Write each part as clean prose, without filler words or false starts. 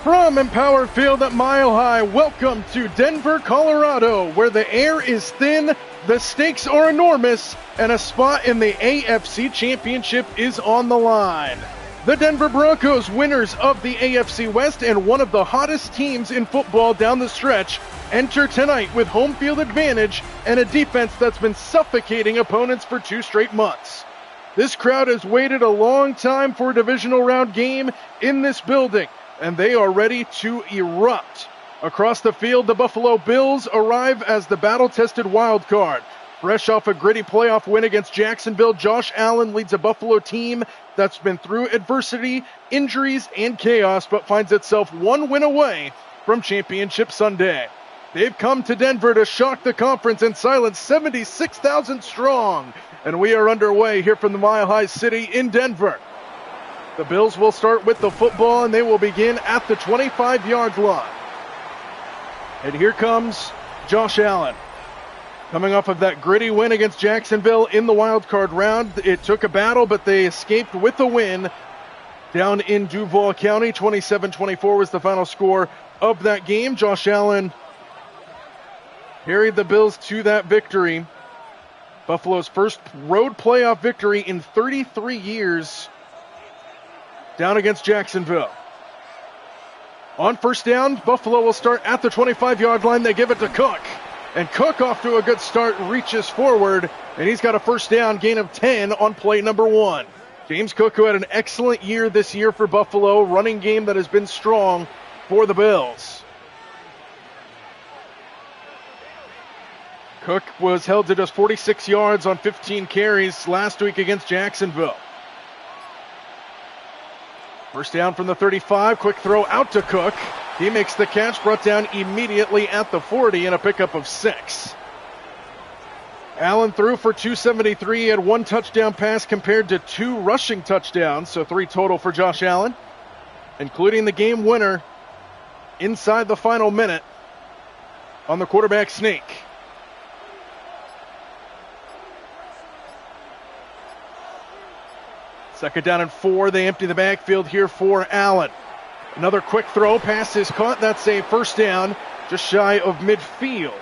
From Empower Field at Mile High, welcome to Denver, Colorado, where the air is thin, the stakes are enormous, and a spot in the AFC Championship is on the line. The Denver Broncos, winners of the AFC West and one of the hottest teams in football down the stretch, enter tonight with home field advantage and a defense that's been suffocating opponents for 2 straight months. This crowd has waited a long time for a divisional round game in this building, and they are ready to erupt. Across the field, the Buffalo Bills arrive as the battle-tested wild card. Fresh off a gritty playoff win against Jacksonville, Josh Allen leads a Buffalo team that's been through adversity, injuries, and chaos, but finds itself 1 win away from Championship Sunday. They've come to Denver to shock the conference and silence 76,000 strong. And we are underway here from the Mile High City in Denver. The Bills will start with the football, and they will begin at the 25-yard line. And here comes Josh Allen. Coming off of that gritty win against Jacksonville in the wild card round, it took a battle, but they escaped with a win down in Duval County. 27-24 was the final score of that game. Josh Allen carried the Bills to that victory. Buffalo's first road playoff victory in 33 years down against Jacksonville. On first down, Buffalo will start at the 25-yard line. They give it to Cook. And Cook, off to a good start, reaches forward, and he's got a first down, gain of 10 on play number 1. James Cook, who had an excellent year this year for Buffalo, running game that has been strong for the Bills. Cook was held to just 46 yards on 15 carries last week against Jacksonville. First down from the 35, quick throw out to Cook. He makes the catch, brought down immediately at the 40, and a pickup of 6. Allen threw for 273, he had 1 touchdown pass compared to 2 rushing touchdowns, so 3 total for Josh Allen, including the game winner inside the final minute on the quarterback sneak. Second down and 4. They empty the backfield here for Allen. Another quick throw. Pass is caught. That's a first down just shy of midfield.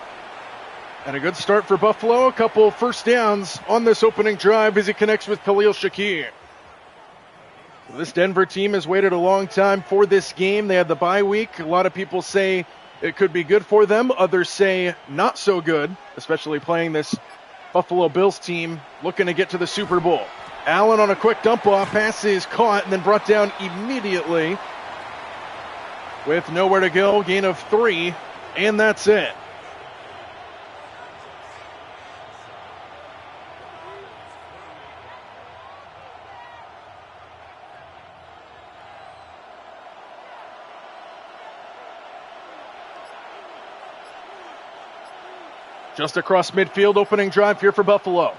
And a good start for Buffalo. A couple first downs on this opening drive as he connects with Khalil Shakir. This Denver team has waited a long time for this game. They had the bye week. A lot of people say it could be good for them. Others say not so good, especially playing this Buffalo Bills team looking to get to the Super Bowl. Allen on a quick dump off, pass is caught and then brought down immediately with nowhere to go, gain of 3, and that's it. Just across midfield, opening drive here for Buffalo.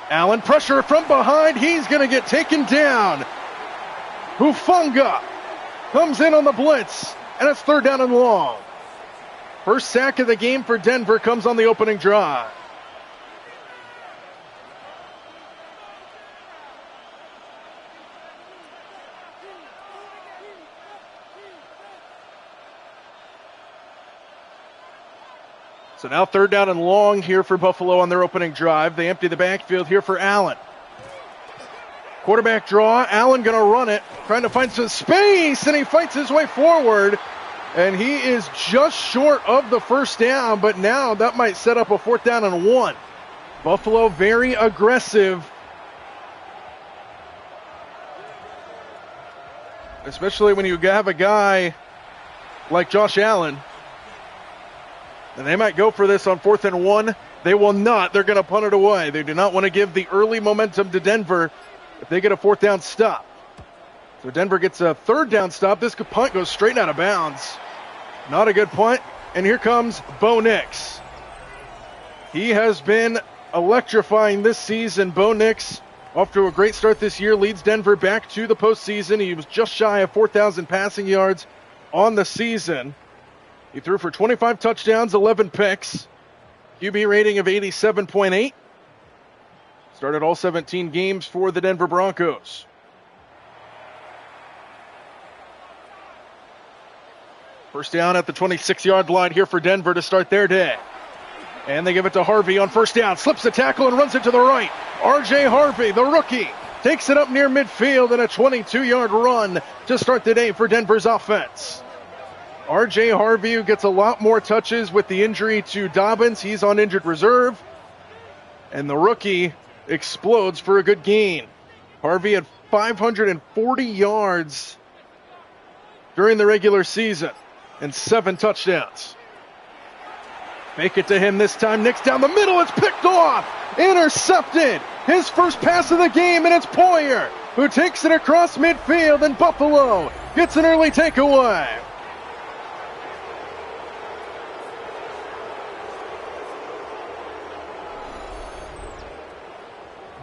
Allen, pressure from behind. He's going to get taken down. Hufanga comes in on the blitz, and it's third down and long. First sack of the game for Denver comes on the opening drive. So now third down and long here for Buffalo on their opening drive. They empty the backfield here for Allen. Quarterback draw. Allen going to run it, trying to find some space, and he fights his way forward. And he is just short of the first down, but now that might set up a 4th down and 1. Buffalo very aggressive, especially when you have a guy like Josh Allen. And they might go for this on 4th and 1. They will not. They're going to punt it away. They do not want to give the early momentum to Denver if they get a 4th down stop. So Denver gets a 3rd down stop. This punt goes straight out of bounds. Not a good punt. And here comes Bo Nix. He has been electrifying this season. Bo Nix, off to a great start this year, leads Denver back to the postseason. He was just shy of 4,000 passing yards on the season. He threw for 25 touchdowns, 11 picks, QB rating of 87.8. Started all 17 games for the Denver Broncos. First down at the 26-yard line here for Denver to start their day. And they give it to Harvey on first down. Slips the tackle and runs it to the right. R.J. Harvey, the rookie, takes it up near midfield and a 22-yard run to start the day for Denver's offense. R.J. Harvey, who gets a lot more touches with the injury to Dobbins. He's on injured reserve. And the rookie explodes for a good gain. Harvey had 540 yards during the regular season and 7 touchdowns. Make it to him this time. Nix down the middle. It's picked off. Intercepted. His first pass of the game, and it's Poyer who takes it across midfield, and Buffalo gets an early takeaway.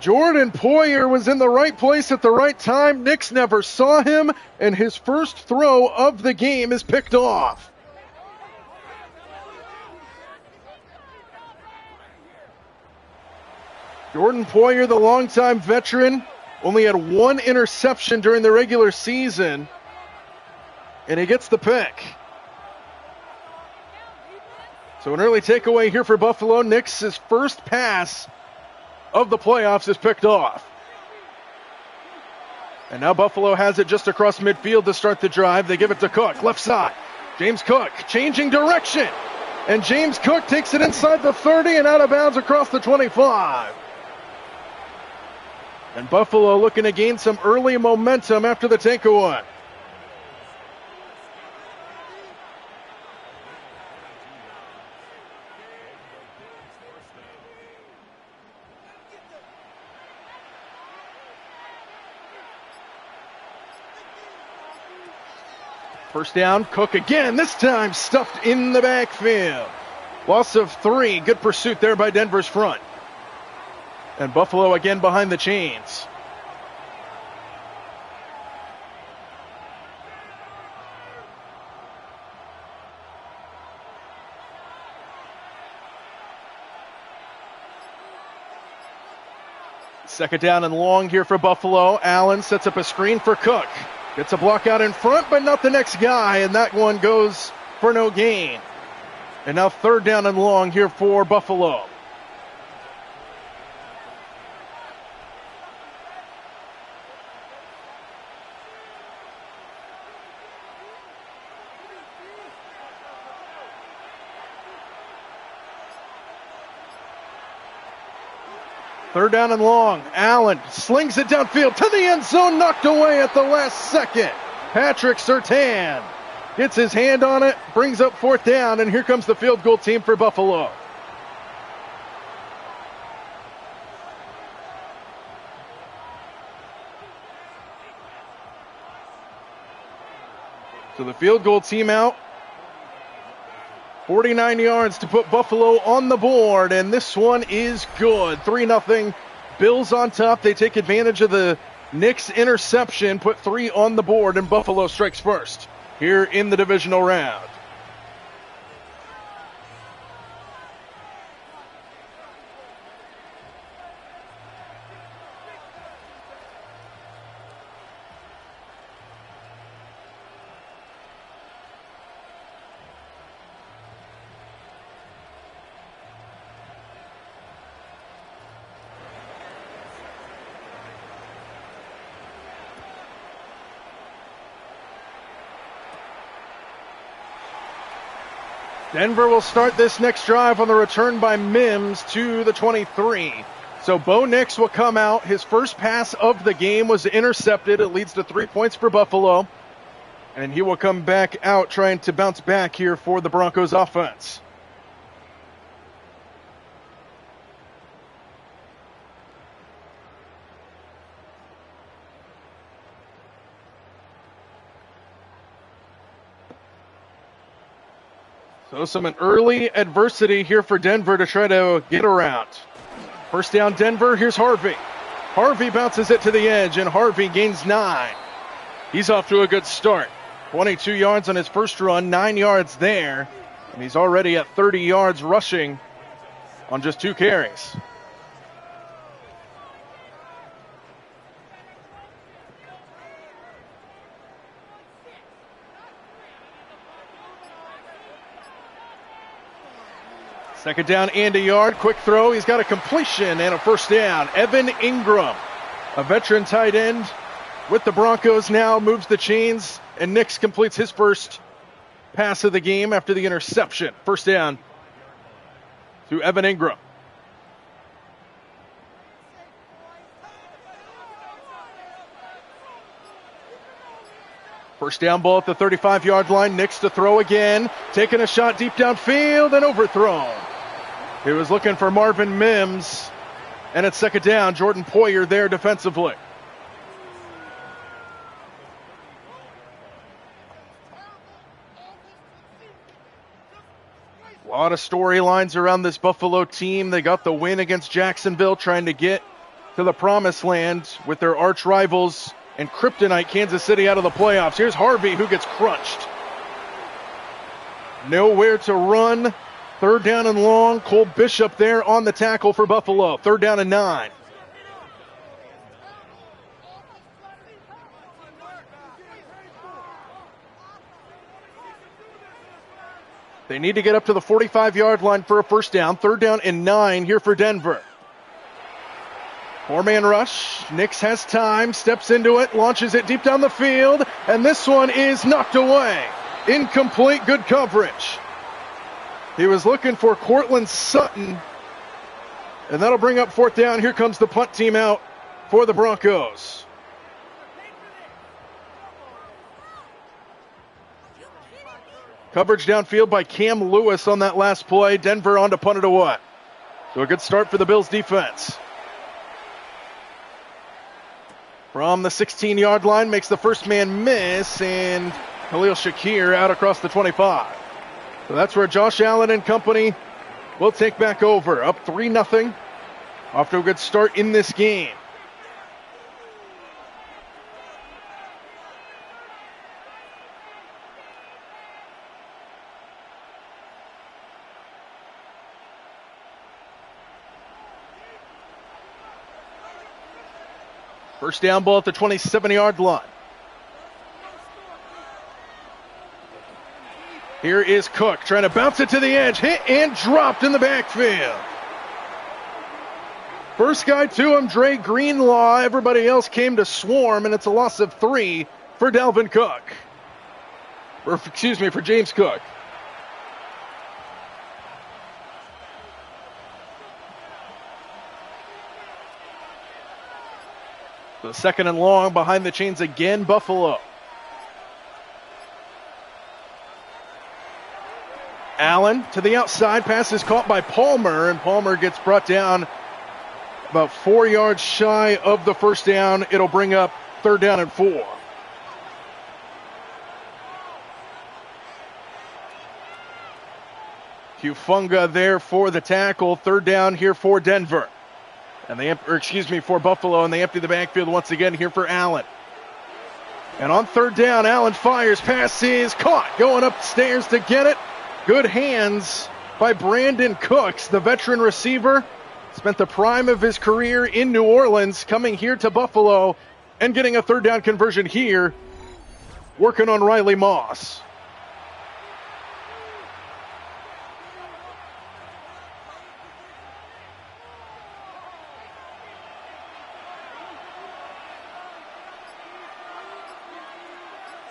Jordan Poyer was in the right place at the right time. Nix never saw him, and his first throw of the game is picked off. Jordan Poyer, the longtime veteran, only had 1 interception during the regular season, and he gets the pick. So an early takeaway here for Buffalo. Nix's first pass of the playoffs is picked off. And now Buffalo has it just across midfield to start the drive. They give it to Cook, left side. James Cook changing direction. And James Cook takes it inside the 30 and out of bounds across the 25. And Buffalo looking to gain some early momentum after the takeaway. First down, Cook again, this time stuffed in the backfield. Loss of 3, good pursuit there by Denver's front. And Buffalo again behind the chains. Second down and long here for Buffalo. Allen sets up a screen for Cook. Gets a block out in front, but not the next guy, and that one goes for no gain. And now third down and long here for Buffalo. Third down and long. Allen slings it downfield to the end zone, knocked away at the last second. Patrick Surtain gets his hand on it, brings up fourth down, and here comes the field goal team for Buffalo. So the field goal team out. 49 yards to put Buffalo on the board, and this one is good. 3-0. Bills on top. They take advantage of the Knicks interception, put 3 on the board, and Buffalo strikes first here in the divisional round. Denver will start this next drive on the return by Mims to the 23. So Bo Nix will come out. His first pass of the game was intercepted. It leads to 3 points for Buffalo. And he will come back out trying to bounce back here for the Broncos offense. So some early adversity here for Denver to try to get around. First down Denver, here's Harvey. Harvey bounces it to the edge, and Harvey gains 9. He's off to a good start. 22 yards on his first run, 9 yards there, and he's already at 30 yards rushing on just 2 carries. Second down and a yard. Quick throw. He's got a completion and a first down. Evan Ingram, a veteran tight end with the Broncos, now moves the chains, and Nix completes his first pass of the game after the interception. First down to Evan Ingram. First down ball at the 35-yard line. Nix to throw again. Taking a shot deep downfield and overthrown. He was looking for Marvin Mims. And it's second down. Jordan Poyer there defensively. A lot of storylines around this Buffalo team. They got the win against Jacksonville, trying to get to the promised land with their arch rivals and kryptonite Kansas City out of the playoffs. Here's Harvey, who gets crunched. Nowhere to run. Third down and long. Cole Bishop there on the tackle for Buffalo. Third down and 9. They need to get up to the 45-yard line for a first down. Third down and 9 here for Denver. Four-man rush. Nix has time, steps into it, launches it deep down the field, and this one is knocked away. Incomplete, good coverage. He was looking for Cortland Sutton, and that'll bring up fourth down. Here comes the punt team out for the Broncos. Coverage downfield by Cam Lewis on that last play. Denver on to punt it away. So a good start for the Bills defense. From the 16-yard line, makes the first man miss, and Khalil Shakir out across the 25. So that's where Josh Allen and company will take back over. Up 3-0. Off to a good start in this game. First down ball at the 27-yard line. Here is Cook trying to bounce it to the edge. Hit and dropped in the backfield. First guy to him, Dre Greenlaw. Everybody else came to swarm, and it's a loss of 3 for Dalvin Cook. For James Cook. The second and long behind the chains again, Buffalo. Allen to the outside, pass is caught by Palmer, and Palmer gets brought down about 4 yards shy of the first down. It'll bring up third down and 4. Hufunga there for the tackle. Third down here for Denver. For Buffalo, and they empty the backfield once again here for Allen. And on third down, Allen fires, pass is caught, going upstairs to get it. Good hands by Brandon Cooks, the veteran receiver. Spent the prime of his career in New Orleans, coming here to Buffalo and getting a third down conversion here, working on Riley Moss.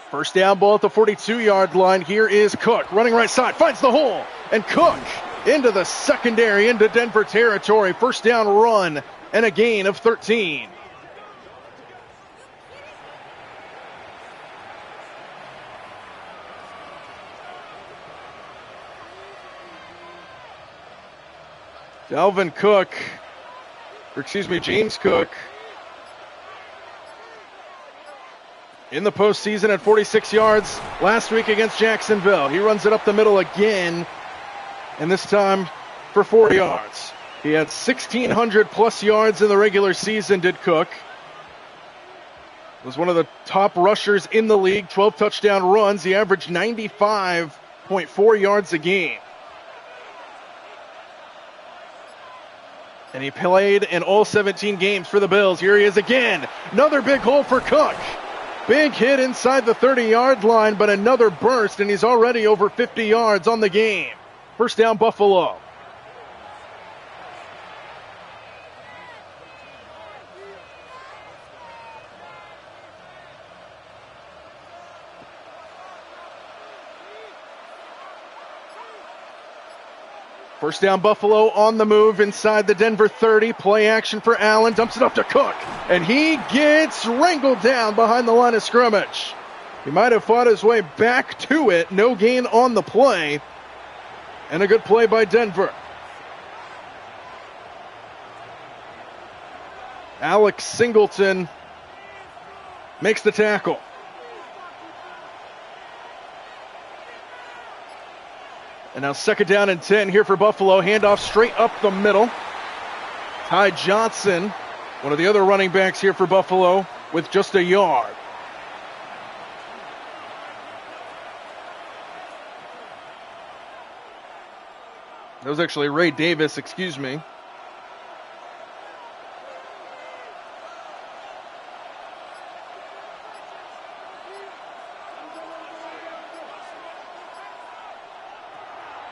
First down ball at the 42-yard line. Here is Cook running right side, finds the hole, and Cook into the secondary, into Denver territory. First down run and a gain of 13. James Cook, in the postseason at 46 yards last week against Jacksonville. He runs it up the middle again, and this time for 4 yards. He had 1,600 plus yards in the regular season, did Cook. Was one of the top rushers in the league, 12 touchdown runs. He averaged 95.4 yards a game. And he played in all 17 games for the Bills. Here he is again. Another big hole for Cook. Big hit inside the 30-yard line, but another burst, and he's already over 50 yards on the game. First down, Buffalo. First down, Buffalo on the move inside the Denver 30. Play action for Allen. Dumps it up to Cook. And he gets wrangled down behind the line of scrimmage. He might have fought his way back to it. No gain on the play. And a good play by Denver. Alex Singleton makes the tackle. And now second down and 10 here for Buffalo. Handoff straight up the middle. Ty Johnson, one of the other running backs here for Buffalo, with just a yard. That was actually Ray Davis, excuse me.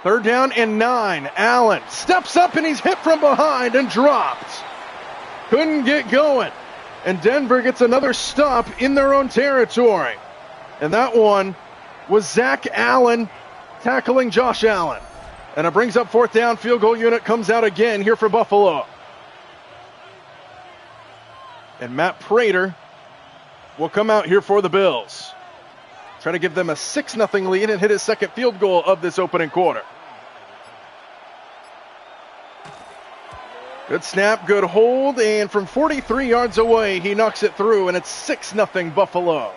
Third down and 9. Allen steps up and he's hit from behind and dropped. Couldn't get going. And Denver gets another stop in their own territory. And that one was Zach Allen tackling Josh Allen. And it brings up fourth down. Field goal unit comes out again here for Buffalo. And Matt Prater will come out here for the Bills. Try to give them a 6-0 lead and hit his second field goal of this opening quarter. Good snap, good hold, and from 43 yards away, he knocks it through, and it's 6-0 Buffalo.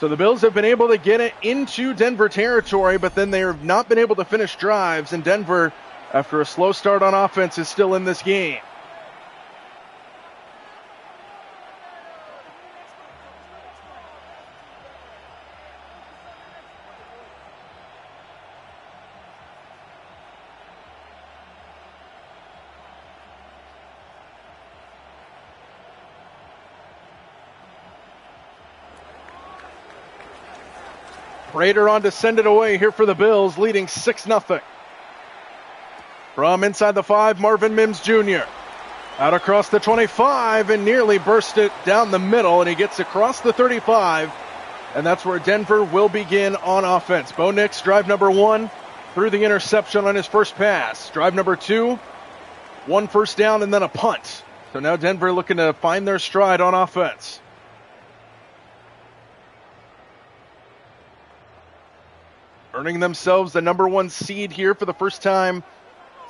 So the Bills have been able to get it into Denver territory, but then they have not been able to finish drives, and Denver, after a slow start on offense, is still in this game. Prater on to send it away here for the Bills, leading 6-0. From inside the 5, Marvin Mims Jr. Out across the 25 and nearly burst it down the middle, and he gets across the 35, and that's where Denver will begin on offense. Bo Nix, drive number 1, threw the interception on his first pass. Drive number 2, 1 first down and then a punt. So now Denver looking to find their stride on offense. Earning themselves the number 1 seed here for the first time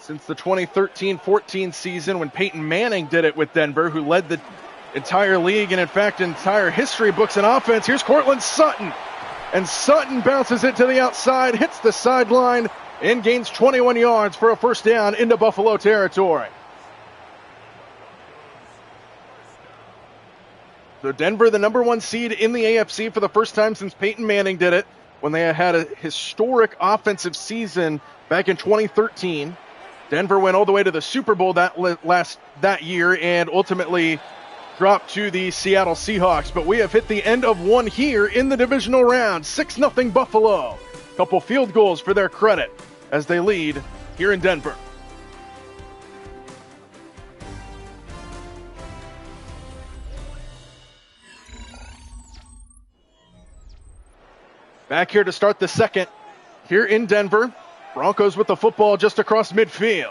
since the 2013-14 season when Peyton Manning did it with Denver, who led the entire league and, in fact, entire history books in offense. Here's Cortland Sutton. And Sutton bounces it to the outside, hits the sideline, and gains 21 yards for a first down into Buffalo territory. So Denver, the number 1 seed in the AFC for the first time since Peyton Manning did it, when they had a historic offensive season back in 2013. Denver went all the way to the Super Bowl that year and ultimately dropped to the Seattle Seahawks. But we have hit the end of one here in the divisional round. 6-0 Buffalo. Couple field goals for their credit as they lead here in Denver. Back here to start the second here in Denver. Broncos with the football just across midfield.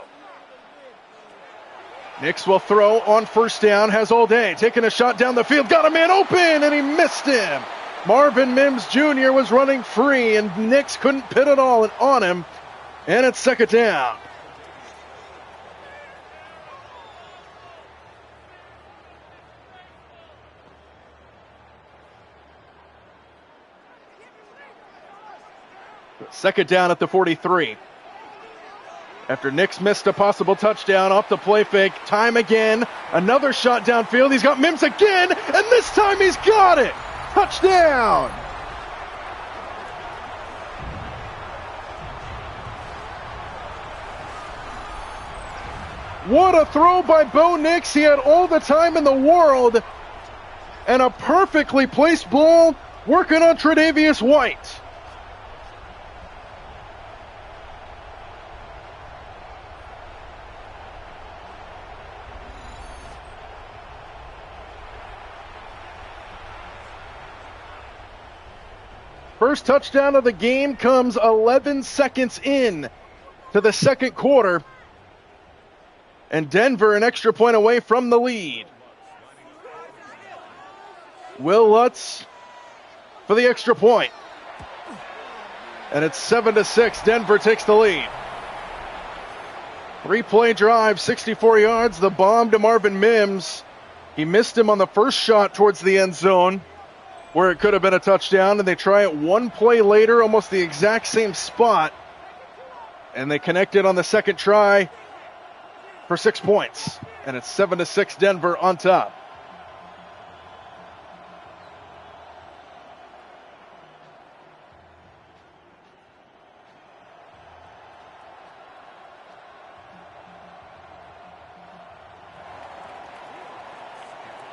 Nix will throw on first down, has all day. Taking a shot down the field, got a man open, and he missed him. Marvin Mims Jr. was running free, and Nix couldn't pin it all on him, and it's second down. Second down at the 43. After Nix missed a possible touchdown off the play fake, time again, another shot downfield. He's got Mims again, and this time he's got it. Touchdown. What a throw by Bo Nix. He had all the time in the world, and a perfectly placed ball working on Tre'Davious White. First touchdown of the game comes 11 seconds in to the second quarter. And Denver an extra point away from the lead. Will Lutz for the extra point. And it's 7-6. Denver takes the lead. 3-play drive, 64 yards. The bomb to Marvin Mims. He missed him on the first shot towards the end zone, where it could have been a touchdown, and they try it one play later, almost the exact same spot, and they connected on the second try for 6 points, and it's 7-6 Denver on top.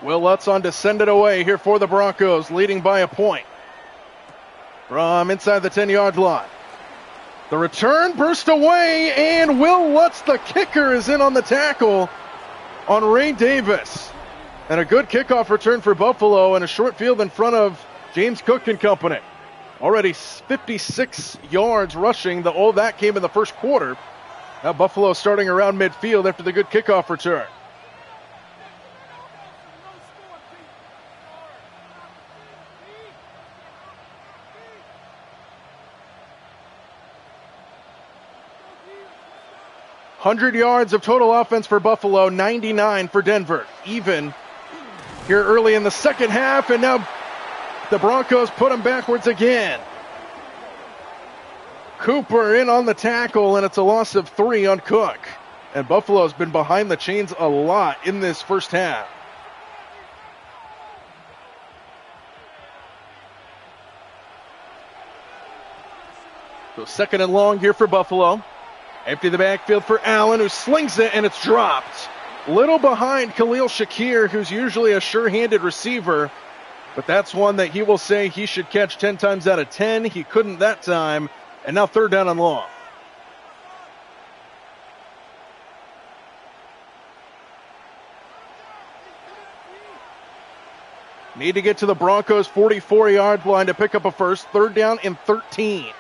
Will Lutz on to send it away here for the Broncos, leading by a point from inside the 10-yard line. The return burst away, and Will Lutz, the kicker, is in on the tackle on Ray Davis. And a good kickoff return for Buffalo, and a short field in front of James Cook and company. Already 56 yards rushing. All that came in the first quarter. Now Buffalo starting around midfield after the good kickoff return. $100 yards of total offense for Buffalo, 99 for Denver. Even here early in the second half, and now the Broncos put them backwards again. Cooper in on the tackle, and it's a loss of 3 on Cook. And Buffalo's been behind the chains a lot in this first half. So second and long here for Buffalo. Empty the backfield for Allen, who slings it, and it's dropped. Little behind Khalil Shakir, who's usually a sure-handed receiver, but that's one that he will say he should catch 10 times out of 10. He couldn't that time, and now third down and long. Need to get to the Broncos' 44-yard line to pick up a first. Third down and 13.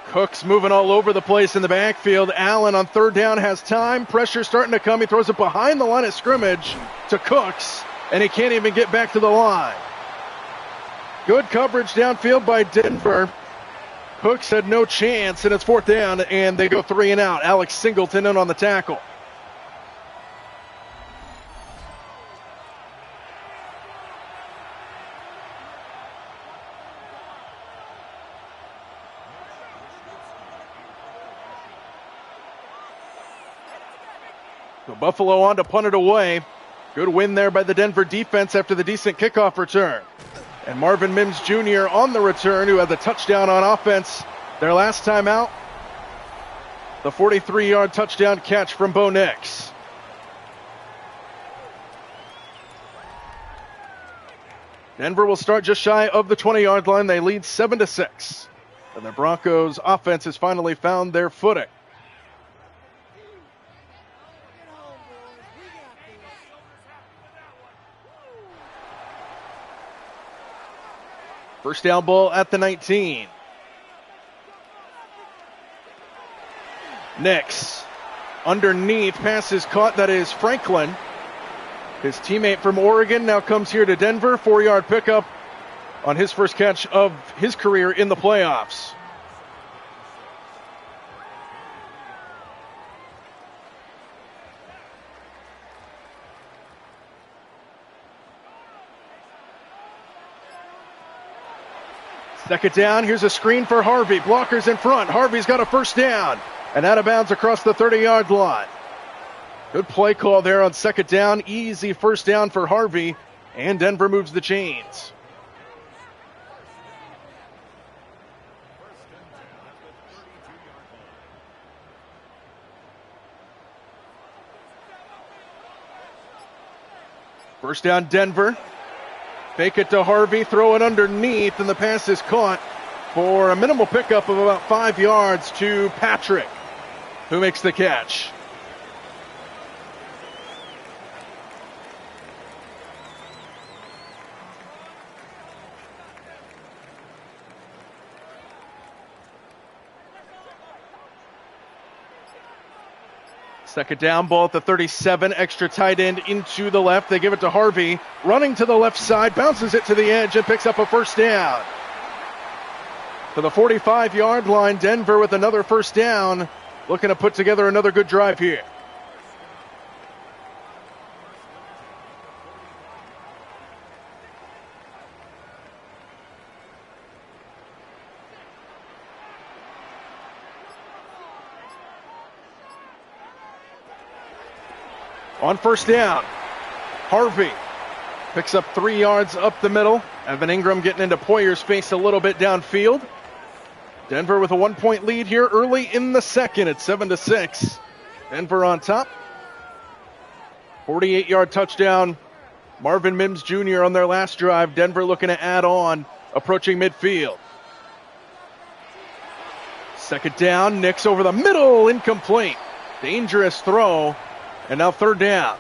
Cook's moving all over the place in the backfield. Allen on third down has time. Pressure starting to come. He throws it behind the line of scrimmage to Cooks, and he can't even get back to the line. Good coverage downfield by Denver. Cooks had no chance, and it's fourth down, and they go 3 and out. Alex Singleton in on the tackle. So Buffalo on to punt it away. Good win there by the Denver defense after the decent kickoff return. And Marvin Mims Jr. on the return, who had the touchdown on offense their last time out. The 43-yard touchdown catch from Bo Nix. Denver will start just shy of the 20-yard line. They lead 7-6. And the Broncos offense has finally found their footing. First down ball at the 19. Nix underneath, pass is caught. That is Franklin. His teammate from Oregon now comes here to Denver. 4-yard pickup on his first catch of his career in the playoffs. Second down, here's a screen for Harvey. Blockers in front. Harvey's got a first down. And out of bounds across the 30-yard line. Good play call there on second down. Easy first down for Harvey. And Denver moves the chains. First down, Denver. Fake it to Harvey, throw it underneath, and the pass is caught for a minimal pickup of about 5 yards to Patrick, who makes the catch. Second down, ball at the 37, extra tight end into the left. They give it to Harvey, running to the left side, bounces it to the edge and picks up a first down. To the 45-yard line, Denver with another first down, looking to put together another good drive here. On first down, Harvey picks up 3 yards up the middle. Evan Ingram getting into Poyer's face a little bit downfield. Denver with a 1-point lead here early in the second at 7-6. Denver on top. 48-yard touchdown. Marvin Mims Jr. on their last drive. Denver looking to add on, approaching midfield. Second down, Nix over the middle, incomplete. Dangerous throw. And now third down.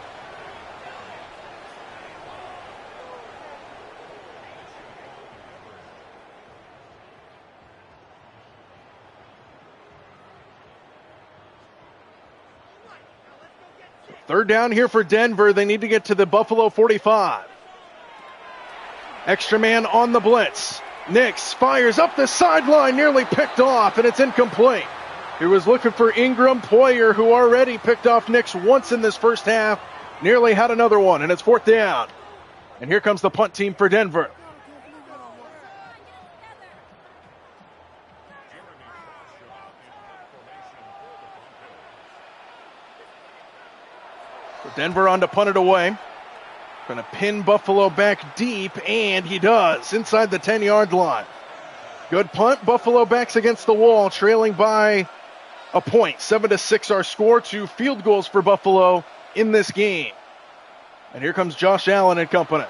Third down here for Denver. They need to get to the Buffalo 45. Extra man on the blitz. Nix fires up the sideline, nearly picked off, and it's incomplete. He was looking for Ingram. Poyer, who already picked off Nix once in this first half, nearly had another one, and it's fourth down. And here comes the punt team for Denver. So Denver on to punt it away. Going to pin Buffalo back deep, and he does, inside the 10-yard line. Good punt. Buffalo backs against the wall, trailing by a point. 7-6 our score. 2 field goals for Buffalo in this game. And here comes Josh Allen and company.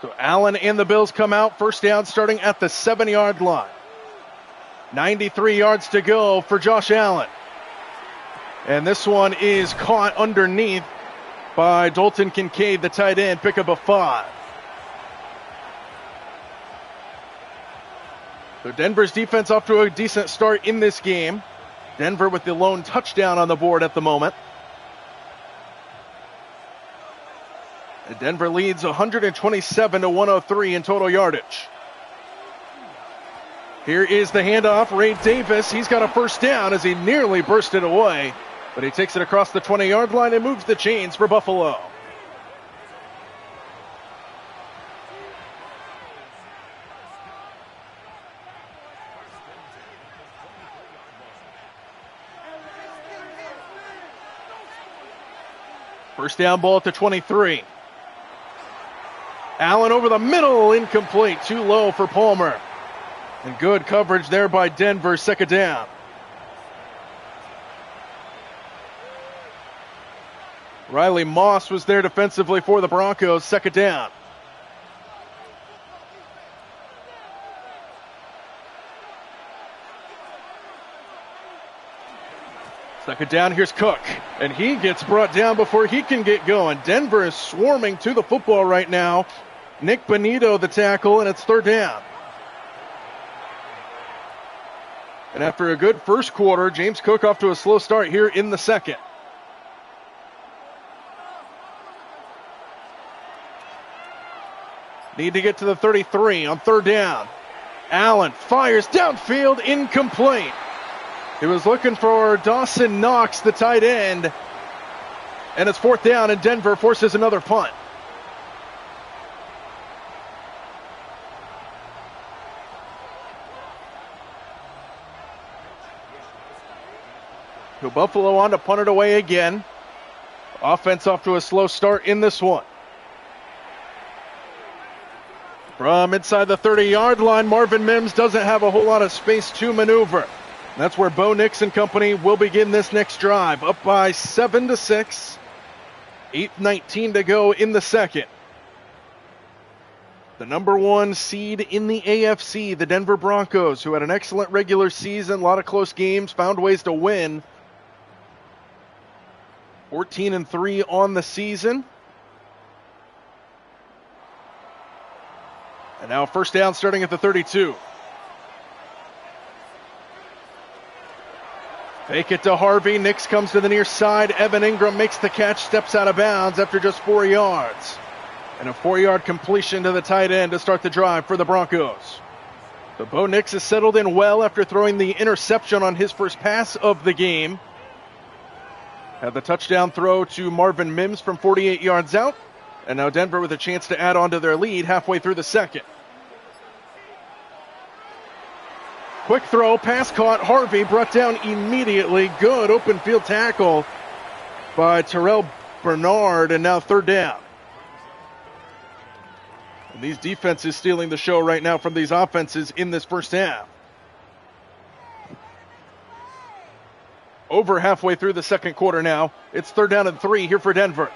So Allen and the Bills come out. First down starting at the 7-yard line. 93 yards to go for Josh Allen. And this one is caught underneath by Dalton Kincaid, the tight end, pick up a 5. So Denver's defense off to a decent start in this game. Denver with the lone touchdown on the board at the moment. And Denver leads 127-103 in total yardage. Here is the handoff. Ray Davis, he's got a first down as he nearly burst it away. But he takes it across the 20-yard line and moves the chains for Buffalo. First down, ball at the 23. Allen over the middle, incomplete. Too low for Palmer. And good coverage there by Denver, second down. Riley Moss was there defensively for the Broncos, second down. Second down, here's Cook. And he gets brought down before he can get going. Denver is swarming to the football right now. Nick Bonito, the tackle, and it's third down. And after a good first quarter, James Cook off to a slow start here in the second. Need to get to the 33 on third down. Allen fires downfield, incomplete. He was looking for Dawson Knox, the tight end. And it's fourth down, and Denver forces another punt. So Buffalo on to punt it away again. Offense off to a slow start in this one. From inside the 30-yard line, Marvin Mims doesn't have a whole lot of space to maneuver. That's where Bo Nix and company will begin this next drive. Up by 7-6. 8:19 to go in the second. The number 1 seed in the AFC, the Denver Broncos, who had an excellent regular season, a lot of close games, found ways to win. 14-3 on the season. And now first down starting at the 32. Fake it to Harvey. Nix comes to the near side. Evan Ingram makes the catch, steps out of bounds after just 4 yards. And a 4-yard completion to the tight end to start the drive for the Broncos. So Bo Nix has settled in well after throwing the interception on his first pass of the game. Had the touchdown throw to Marvin Mims from 48 yards out. And now Denver with a chance to add on to their lead halfway through the second. Quick throw, pass caught. Harvey brought down immediately. Good open field tackle by Terrell Bernard, and now third down. And these defenses stealing the show right now from these offenses in this first half. Over halfway through the second quarter now. It's third down and 3 here for Denver.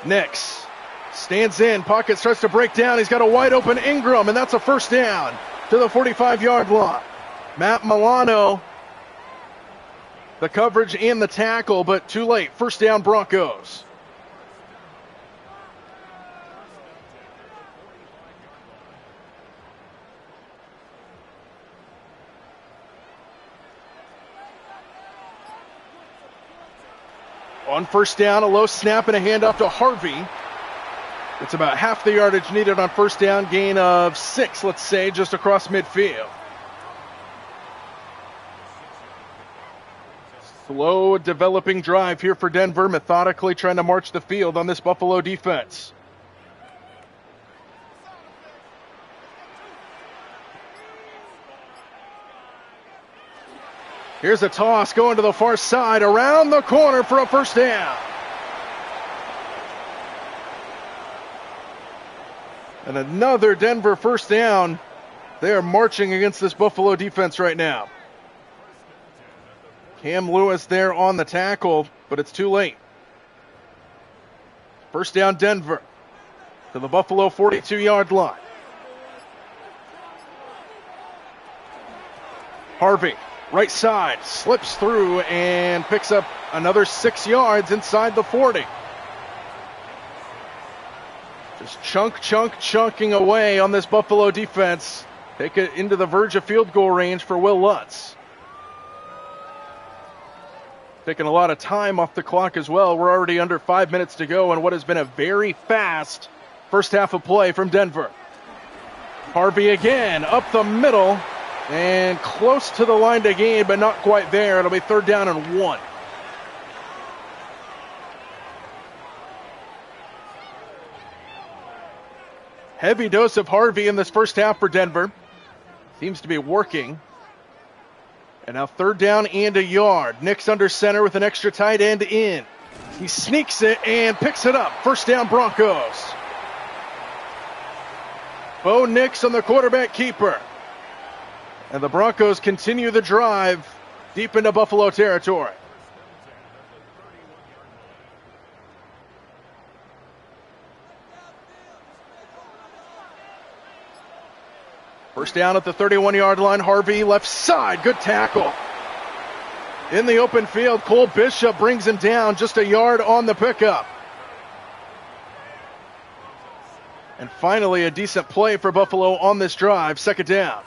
Nix stands in, pocket starts to break down. He's got a wide open Ingram, and that's a first down to the 45-yard line. Matt Milano, the coverage and the tackle, but too late. First down, Broncos. On first down, a low snap and a handoff to Harvey. It's about half the yardage needed on first down, gain of 6, let's say, just across midfield. Slow developing drive here for Denver, methodically trying to march the field on this Buffalo defense. Here's a toss going to the far side, around the corner for a first down. And another Denver first down. They are marching against this Buffalo defense right now. Cam Lewis there on the tackle, but it's too late. First down, Denver to the Buffalo 42-yard line. Harvey, right side, slips through and picks up another 6 yards inside the 40. Just chunking away on this Buffalo defense. Take it into the verge of field goal range for Will Lutz. Taking a lot of time off the clock as well. We're already under 5 minutes to go in what has been a very fast first half of play from Denver. Harvey again, up the middle and close to the line to gain, but not quite there. It'll be third down and 1. Heavy dose of Harvey in this first half for Denver. Seems to be working. And now third down and a yard. Nix under center with an extra tight end in. He sneaks it and picks it up. First down, Broncos. Bo Nix on the quarterback keeper. And the Broncos continue the drive deep into Buffalo territory. First down at the 31-yard line. Harvey left side. Good tackle. In the open field, Cole Bishop brings him down just a yard on the pickup. And finally, a decent play for Buffalo on this drive. Second down.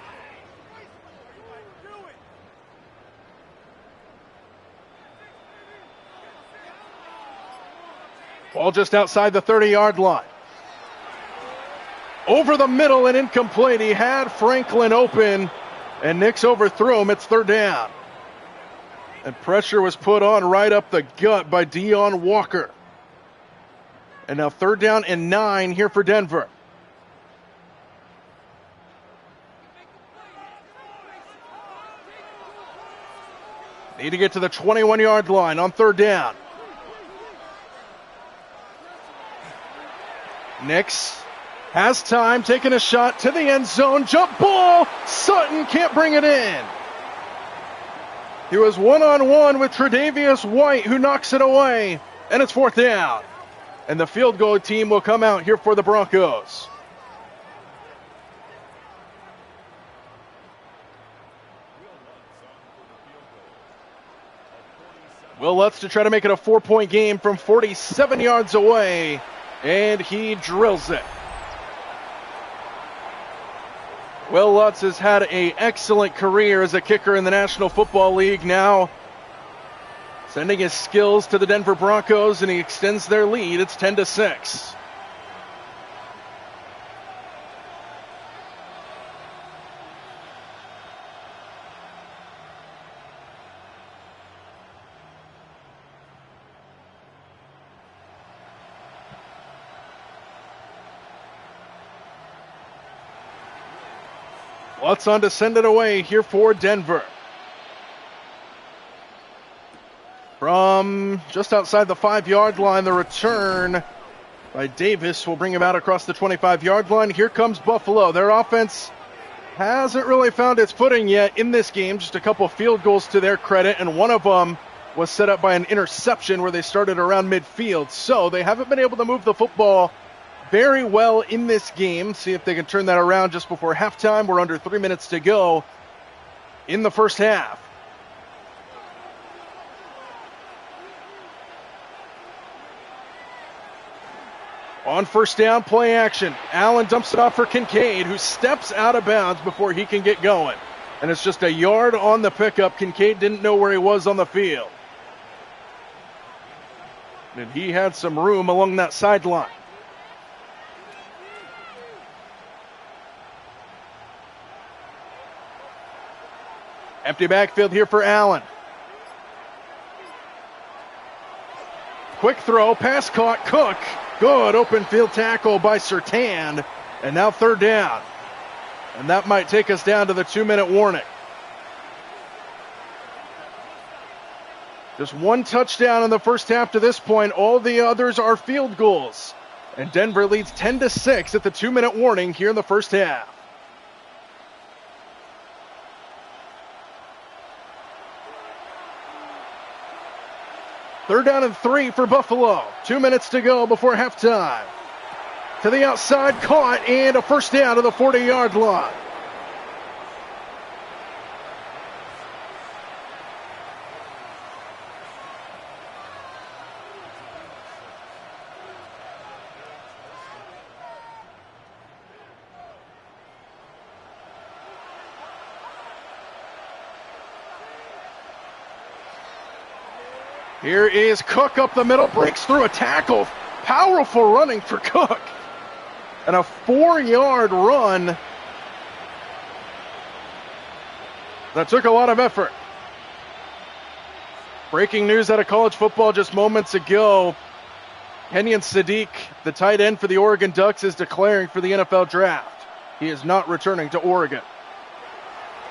Ball just outside the 30-yard line. Over the middle and incomplete. He had Franklin open, and Nix overthrew him. It's third down. And pressure was put on right up the gut by Deion Walker. And now third down and 9 here for Denver. Need to get to the 21-yard line on third down. Nix has time, taking a shot to the end zone. Jump ball. Sutton can't bring it in. He was one-on-one with Tre'Davious White, who knocks it away. And it's fourth down. And the field goal team will come out here for the Broncos. Will Lutz to try to make it a 4-point game from 47 yards away, and he drills it. Will Lutz has had an excellent career as a kicker in the National Football League, now sending his skills to the Denver Broncos, and he extends their lead. It's 10-6. Lutz on to send it away here for Denver. From just outside the 5-yard line, the return by Davis will bring him out across the 25-yard line. Here comes Buffalo. Their offense hasn't really found its footing yet in this game. Just a couple field goals to their credit, and one of them was set up by an interception where they started around midfield. So they haven't been able to move the football very well in this game. See if they can turn that around just before halftime. We're under 3 minutes to go in the first half. On first down, play action. Allen dumps it off for Kincaid, who steps out of bounds before he can get going. And it's just a yard on the pickup. Kincaid didn't know where he was on the field. And he had some room along that sideline. Empty backfield here for Allen. Quick throw, pass caught, Cook. Good open field tackle by Surtain. And now third down. And that might take us down to the 2-minute warning. Just one touchdown in the first half to this point. All the others are field goals. And Denver leads 10-6 at the 2-minute warning here in the first half. Third down and 3 for Buffalo. 2 minutes to go before halftime. To the outside, caught, and a first down to the 40-yard line. Here is Cook up the middle, breaks through a tackle. Powerful running for Cook. And a 4-yard run that took a lot of effort. Breaking news out of college football just moments ago. Kenyon Sadiq, the tight end for the Oregon Ducks, is declaring for the NFL draft. He is not returning to Oregon.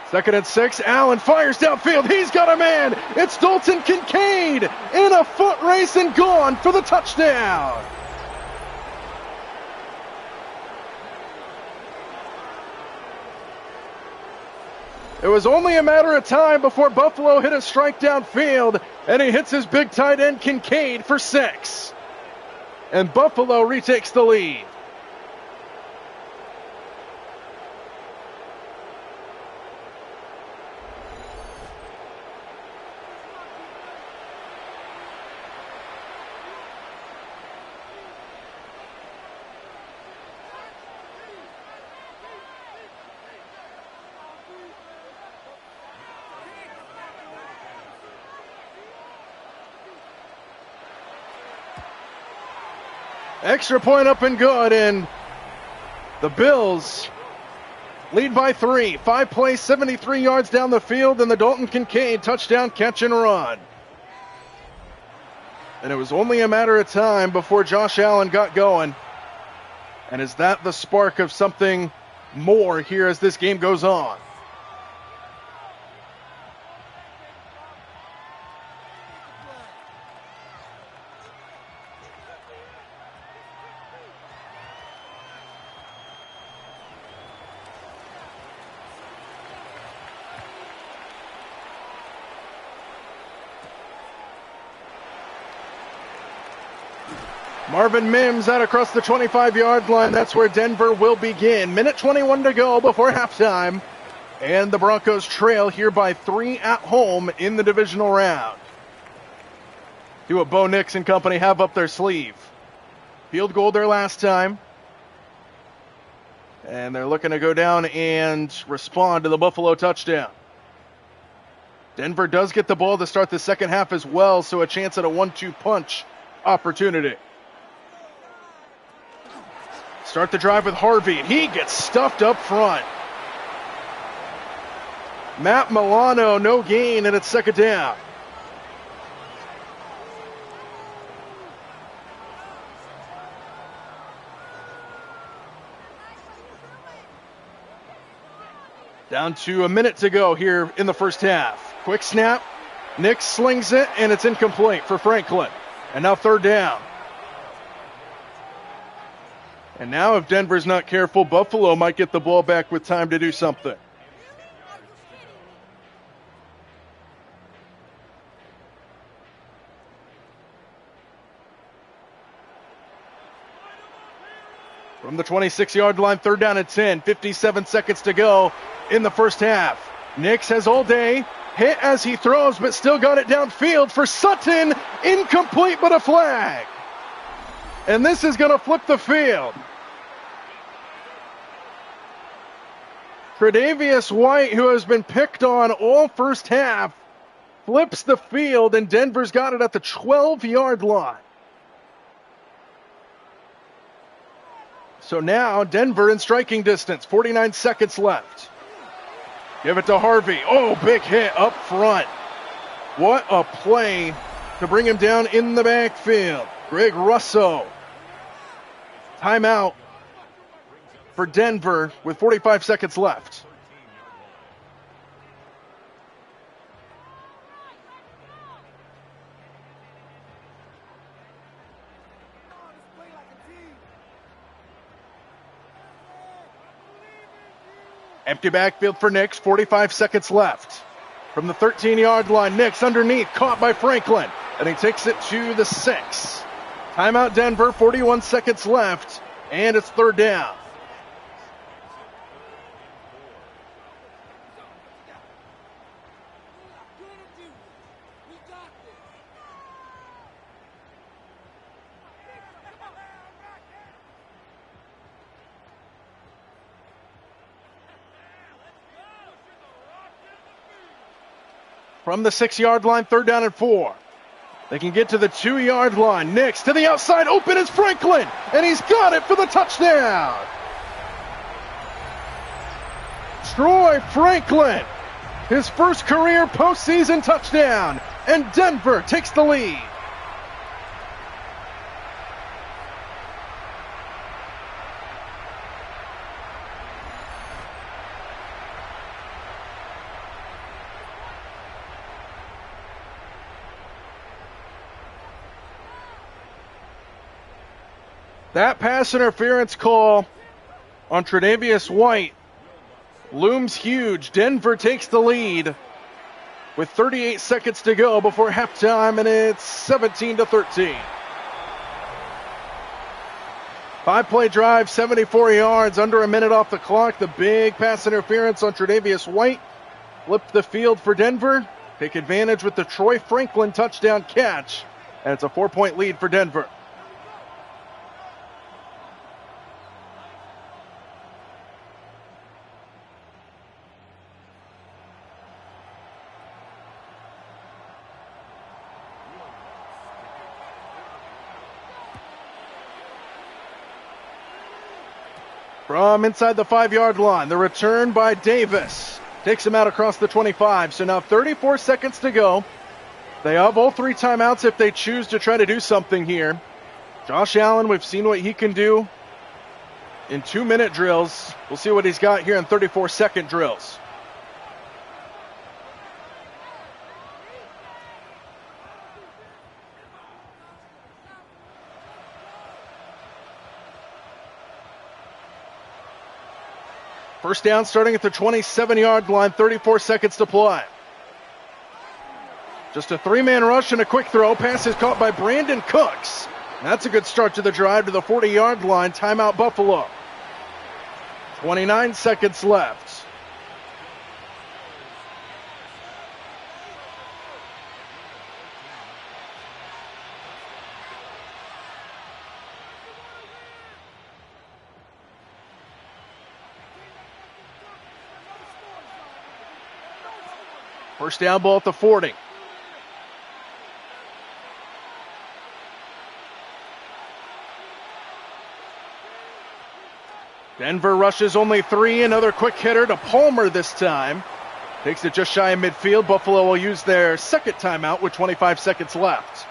2nd and 6, Allen fires downfield. He's got a man. It's Dalton Kincaid in a foot race and gone for the touchdown. It was only a matter of time before Buffalo hit a strike downfield, and he hits his big tight end Kincaid for 6. And Buffalo retakes the lead. Extra point up and good, and the Bills lead by 3. 5 plays, 73 yards down the field, and the Dalton Kincaid touchdown catch and run. And it was only a matter of time before Josh Allen got going. And is that the spark of something more here as this game goes on? Marvin Mims out across the 25-yard line. That's where Denver will begin. Minute 21 to go before halftime. And the Broncos trail here by 3 at home in the divisional round. do what Bo Nix and company have up their sleeve. Field goal their last time. And they're looking to go down and respond to the Buffalo touchdown. Denver does get the ball to start the second half as well, so a chance at a 1-2 punch opportunity. Start the drive with Harvey. He gets stuffed up front. Matt Milano, no gain, and it's second down. Down to a minute to go here in the first half. Quick snap. Nix slings it, and it's incomplete for Franklin. And now third down. And now if Denver's not careful, Buffalo might get the ball back with time to do something. From the 26-yard line, third down and 10, 57 seconds to go in the first half. Nix has all day, hit as he throws, but still got it downfield for Sutton. Incomplete, but a flag. And this is going to flip the field. Tre'Davious White, who has been picked on all first half, flips the field, and Denver's got it at the 12-yard line. So now Denver in striking distance, 49 seconds left. Give it to Harvey. Oh, big hit up front. What a play to bring him down in the backfield. Greg Russo. Timeout for Denver with 45 seconds left. Empty backfield for Nix, 45 seconds left. From the 13-yard line, Nix underneath, caught by Franklin, and he takes it to the 6. Timeout Denver, 41 seconds left, and it's third down. From the 6-yard line, third down and 4. They can get to the 2-yard line. Nix to the outside, open is Franklin, and he's got it for the touchdown. Troy Franklin, his first career postseason touchdown, and Denver takes the lead. That pass interference call on Tre'Davious White looms huge. Denver takes the lead with 38 seconds to go before halftime, and it's 17-13. 5-play drive, 74 yards, under a minute off the clock. The big pass interference on Tre'Davious White flipped the field for Denver. Take advantage with the Troy Franklin touchdown catch, and it's a 4-point lead for Denver. From inside the 5-yard line, the return by Davis takes him out across the 25. So now 34 seconds to go. They have all 3 timeouts if they choose to try to do something here. Josh Allen, we've seen what he can do in 2-minute drills. We'll see what he's got here in 34-second drills. First down starting at the 27-yard line, 34 seconds to play. Just a 3-man rush and a quick throw. Pass is caught by Brandon Cooks. That's a good start to the drive to the 40-yard line. Timeout Buffalo. 29 seconds left. First down ball at the 40. Denver rushes only 3. Another quick hitter to Palmer this time. Takes it just shy of midfield. Buffalo will use their second timeout with 25 seconds left.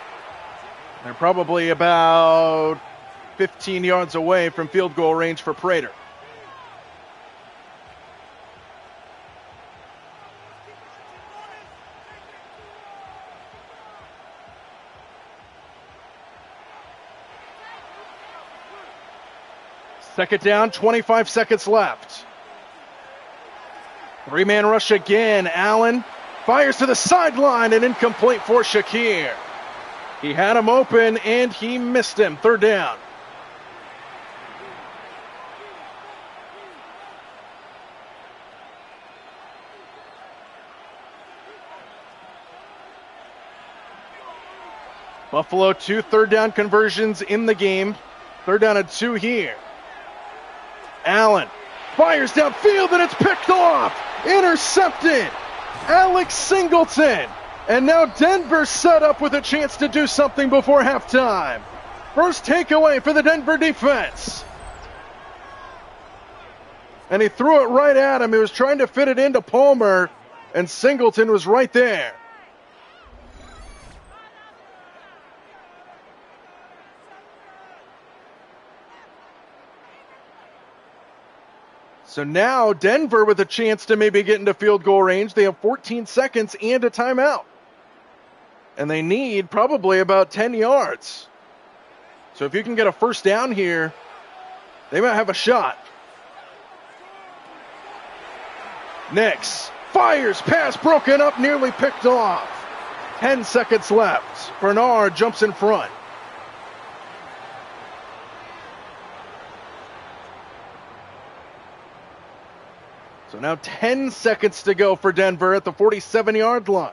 They're probably about 15 yards away from field goal range for Prater. Second down, 25 seconds left. 3-man rush again. Allen fires to the sideline and incomplete for Shakir. He had him open and he missed him. Third down. Buffalo 2 third down conversions in the game. Third down and 2 here. Allen fires downfield and it's picked off. Intercepted. Alex Singleton. And now Denver set up with a chance to do something before halftime. First takeaway for the Denver defense. And he threw it right at him. He was trying to fit it into Palmer, and Singleton was right there. So now Denver with a chance to maybe get into field goal range. They have 14 seconds and a timeout. And they need probably about 10 yards. So if you can get a first down here, they might have a shot. Nix fires, pass broken up, nearly picked off. 10 seconds left. Bernard jumps in front. So now 10 seconds to go for Denver at the 47-yard line.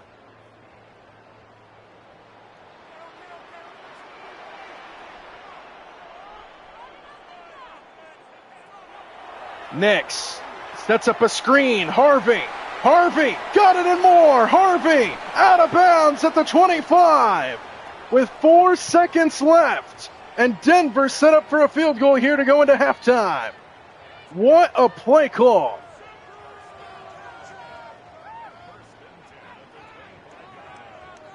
Nix sets up a screen. Harvey got it and more. Harvey out of bounds at the 25 with 4 seconds left. And Denver set up for a field goal here to go into halftime. What a play call.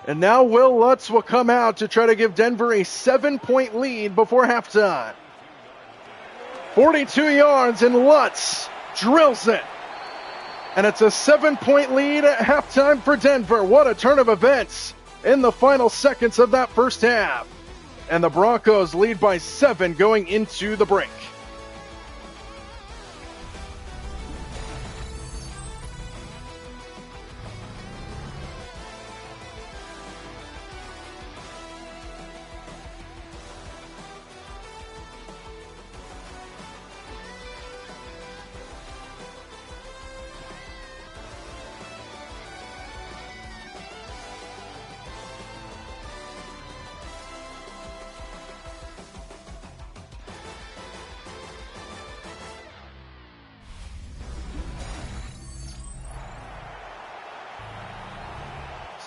And now Will Lutz will come out to try to give Denver a 7-point lead before halftime. 42 yards and Lutz drills it. And it's a 7-point lead at halftime for Denver. What a turn of events in the final seconds of that first half. And the Broncos lead by 7 going into the break.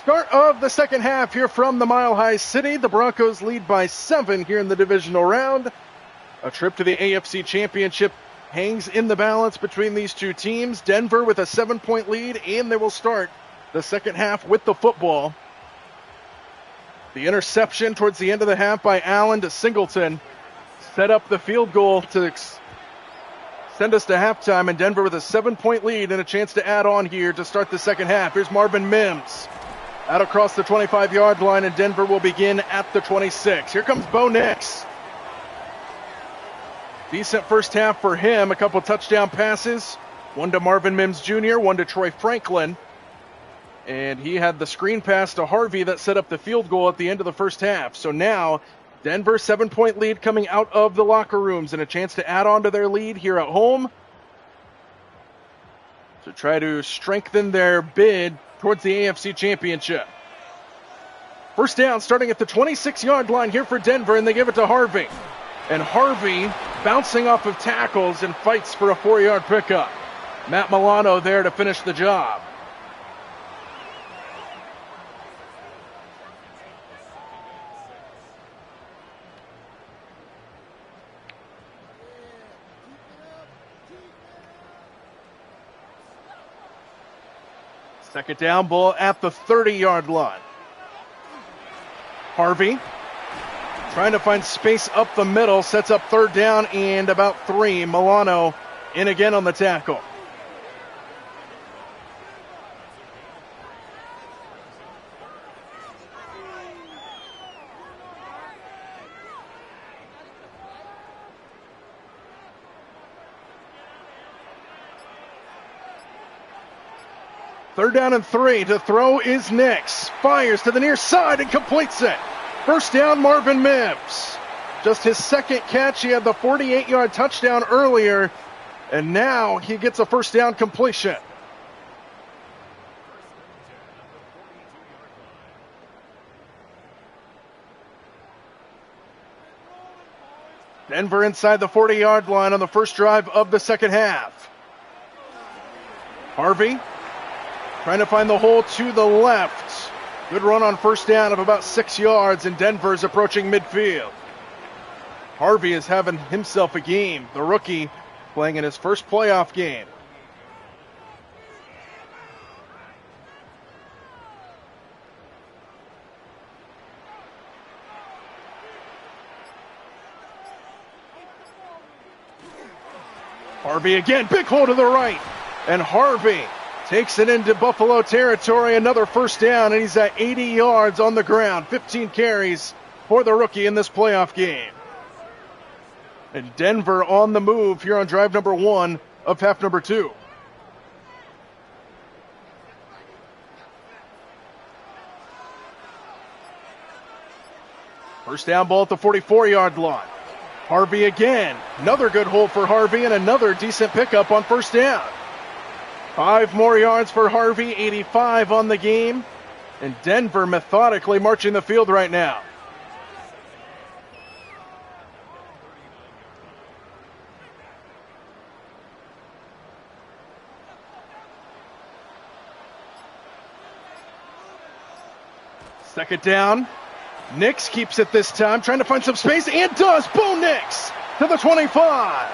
Start of the second half here from the Mile High City. The Broncos lead by 7 here in the divisional round. A trip to the AFC Championship hangs in the balance between these two teams. Denver with a 7-point lead, and they will start the second half with the football. The interception towards the end of the half by Allen to Singleton set up the field goal to send us to halftime, and Denver with a 7-point lead and a chance to add on here to start the second half. Here's Marvin Mims. Out across the 25-yard line, and Denver will begin at the 26. Here comes Bo Nix. Decent first half for him. A couple touchdown passes. One to Marvin Mims Jr., one to Troy Franklin. And he had the screen pass to Harvey that set up the field goal at the end of the first half. So now, Denver 7-point lead coming out of the locker rooms and a chance to add on to their lead here at home to try to strengthen their bid towards the AFC Championship. First down starting at the 26-yard line here for Denver, and they give it to Harvey. And Harvey bouncing off of tackles and fights for a 4-yard pickup. Matt Milano there to finish the job. Second down, ball at the 30-yard line. Harvey trying to find space up the middle, sets up third down and about 3. Milano in again on the tackle. Third down and 3. To throw is Nix. Fires to the near side and completes it. First down, Marvin Mims. Just his second catch. He had the 48-yard touchdown earlier, and now he gets a first down completion. Denver inside the 40-yard line on the first drive of the second half. Harvey trying to find the hole to the left. Good run on first down of about 6 yards, and Denver's approaching midfield. Harvey is having himself a game. The rookie playing in his first playoff game. Harvey again, big hole to the right. And Harvey takes it into Buffalo territory, another first down, and he's at 80 yards on the ground. 15 carries for the rookie in this playoff game. And Denver on the move here on drive number 1 of half number 2. First down, ball at the 44-yard line. Harvey again. Another good hole for Harvey and another decent pickup on first down. 5 more yards for Harvey, 85 on the game. And Denver methodically marching the field right now. Second down. Nix keeps it this time, trying to find some space, and does. Bo Nix to the 25.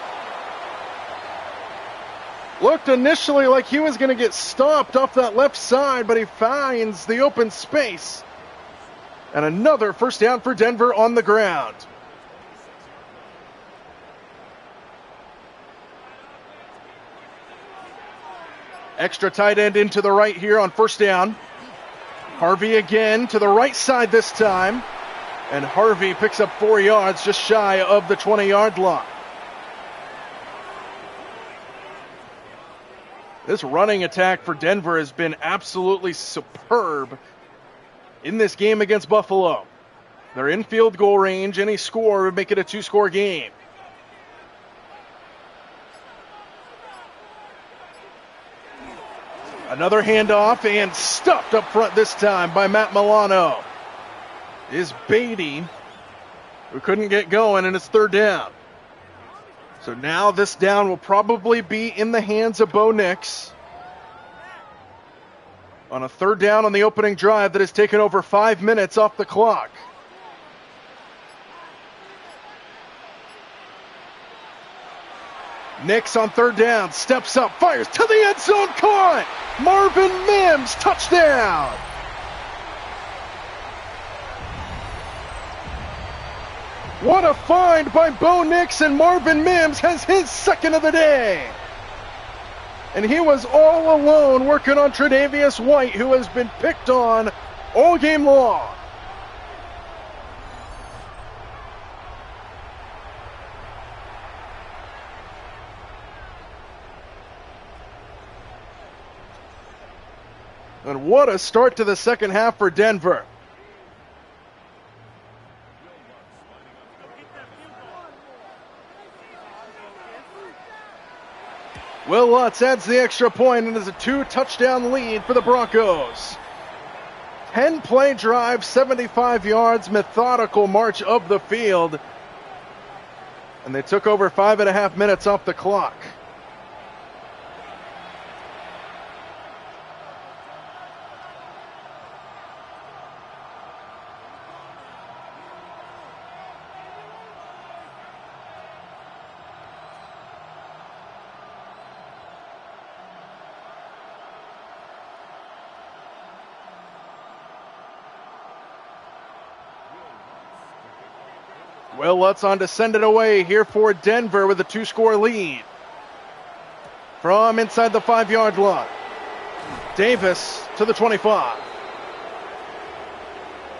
Looked initially like he was going to get stopped off that left side, but he finds the open space. And another first down for Denver on the ground. Extra tight end into the right here on first down. Harvey again to the right side this time. And Harvey picks up 4 yards just shy of the 20-yard line. This running attack for Denver has been absolutely superb in this game against Buffalo. They're in field goal range. Any score would make it a 2-score game. Another handoff and stuffed up front this time by Matt Milano. Is Beatty, who couldn't get going, and it's third down. So now this down will probably be in the hands of Bo Nix. On a third down on the opening drive that has taken over 5 minutes off the clock. Nix on third down, steps up, fires to the end zone, caught! Marvin Mims, touchdown! What a find by Bo Nix, and Marvin Mims has his second of the day. And he was all alone working on Tre'Davious White, who has been picked on all game long. And what a start to the second half for Denver. Will Lutz adds the extra point and is a 2-touchdown lead for the Broncos. 10-play drive, 75 yards, methodical march of the field. And they took over 5.5 minutes off the clock. Will Lutz on to send it away here for Denver with a 2-score lead. From inside the 5-yard line. Davis to the 25.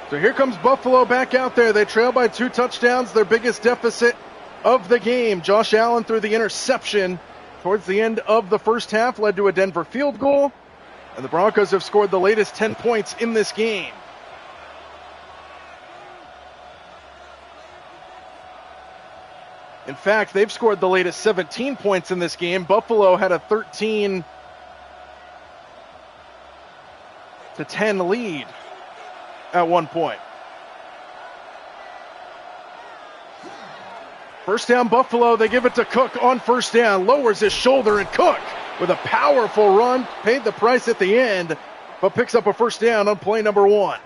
So here comes Buffalo back out there. They trail by 2 touchdowns, their biggest deficit of the game. Josh Allen threw the interception towards the end of the first half, led to a Denver field goal. And the Broncos have scored the latest 10 points in this game. In fact, they've scored the latest 17 points in this game. Buffalo had a 13-10 lead at one point. First down, Buffalo. They give it to Cook on first down. Lowers his shoulder, and Cook, with a powerful run, paid the price at the end, but picks up a first down on play number 1.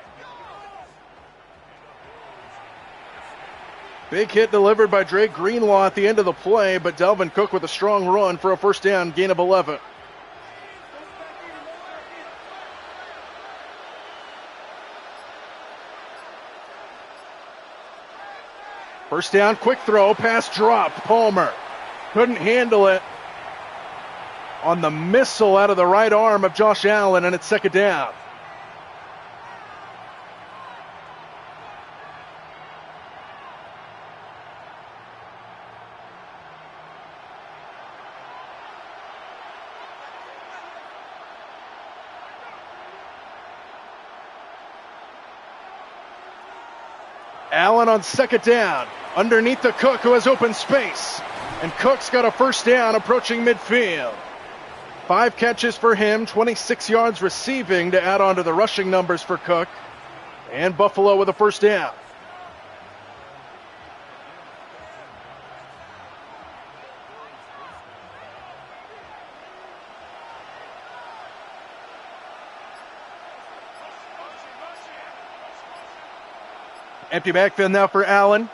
Big hit delivered by Drake Greenlaw at the end of the play, but Dalvin Cook with a strong run for a first down, gain of 11. First down, quick throw, pass dropped. Palmer couldn't handle it on the missile out of the right arm of Josh Allen, and it's second down. Allen on second down, underneath the Cook, who has open space. And Cook's got a first down approaching midfield. 5 catches for him, 26 yards receiving to add on to the rushing numbers for Cook. And Buffalo with a first down. Empty backfield now for Allen,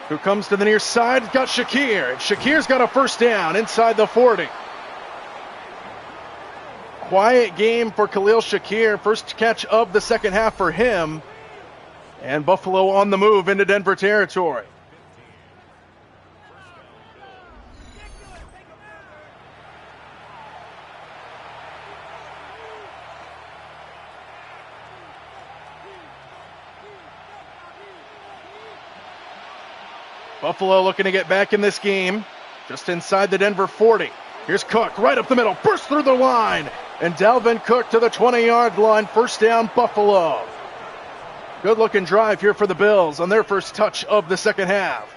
who comes to the near side. Got Shakir. Shakir's got a first down inside the 40. Quiet game for Khalil Shakir. First catch of the second half for him. And Buffalo on the move into Denver territory. Buffalo looking to get back in this game, just inside the Denver 40. Here's Cook, right up the middle, burst through the line, and Dalvin Cook to the 20-yard line, first down Buffalo. Good looking drive here for the Bills on their first touch of the second half.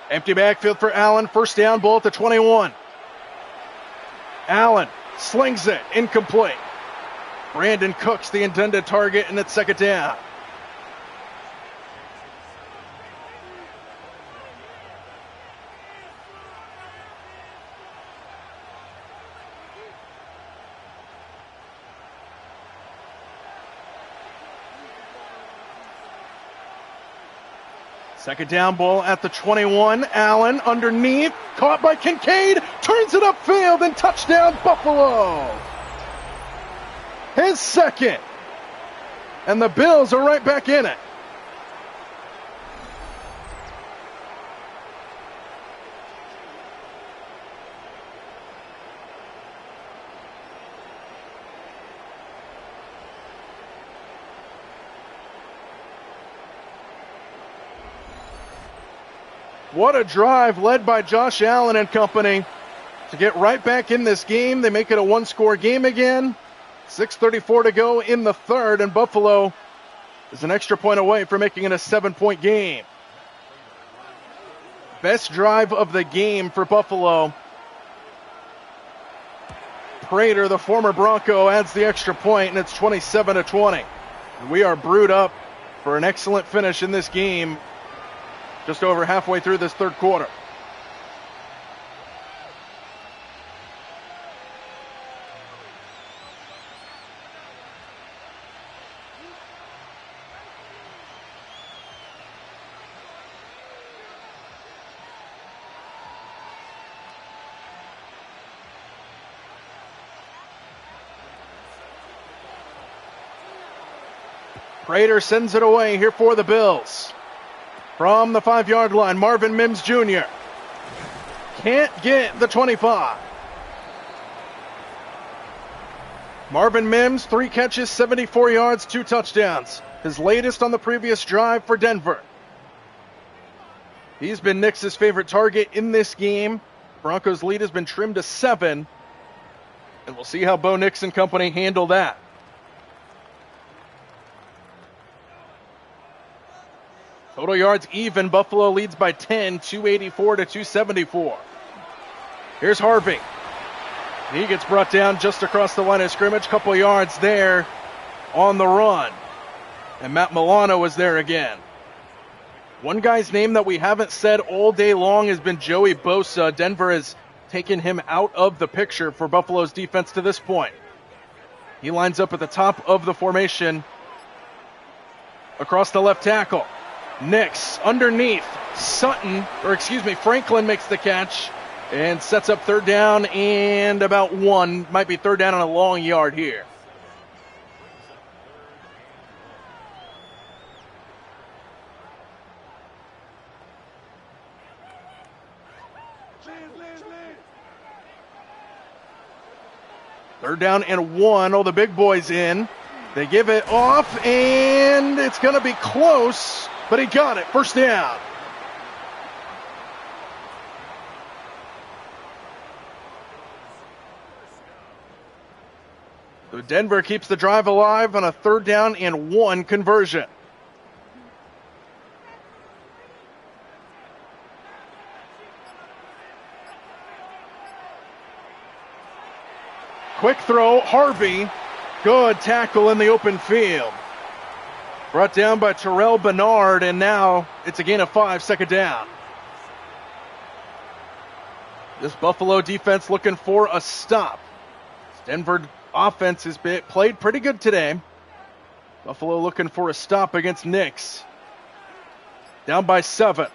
Empty backfield for Allen. First down, ball at the 21. Allen slings it, incomplete. Brandon Cooks the intended target, and it's second down. Second down, ball at the 21. Allen underneath, caught by Kincaid, turns it upfield, and touchdown Buffalo. His second. And the Bills are right back in it. What a drive led by Josh Allen and company to get right back in this game. They make it a one-score game again. 6:34 to go in the third, and Buffalo is an extra point away from making it a 7-point game. Best drive of the game for Buffalo. Prater, the former Bronco, adds the extra point, and it's 27-20. We are brewed up for an excellent finish in this game. Just over halfway through this third quarter. Prater sends it away here for the Bills. From the 5-yard line, Marvin Mims Jr. can't get the 25. Marvin Mims, 3 catches, 74 yards, 2 touchdowns. His latest on the previous drive for Denver. He's been Nix's favorite target in this game. Broncos' lead has been trimmed to 7. And we'll see how Bo Nix and company handle that. Total yards even. Buffalo leads by 10, 284 to 274. Here's Harvey. He gets brought down just across the line of scrimmage. Couple yards there on the run. And Matt Milano was there again. One guy's name that we haven't said all day long has been Joey Bosa. Denver has taken him out of the picture for Buffalo's defense to this point. He lines up at the top of the formation across the left tackle. Nix underneath. Franklin makes the catch and sets up 3rd down and about 1. Might be 3rd down and a long yard here. Third down and 1. Oh, the big boy's in. They give it off, and it's going to be close, but he got it. 1st down. So Denver keeps the drive alive on a 3rd down and 1 conversion. Quick throw, Harvey. Good tackle in the open field. Brought down by Terrell Bernard, and now it's a gain of 5, 2nd down. This Buffalo defense looking for a stop. Denver offense has played pretty good today. Buffalo looking for a stop against Nix. Down by 7.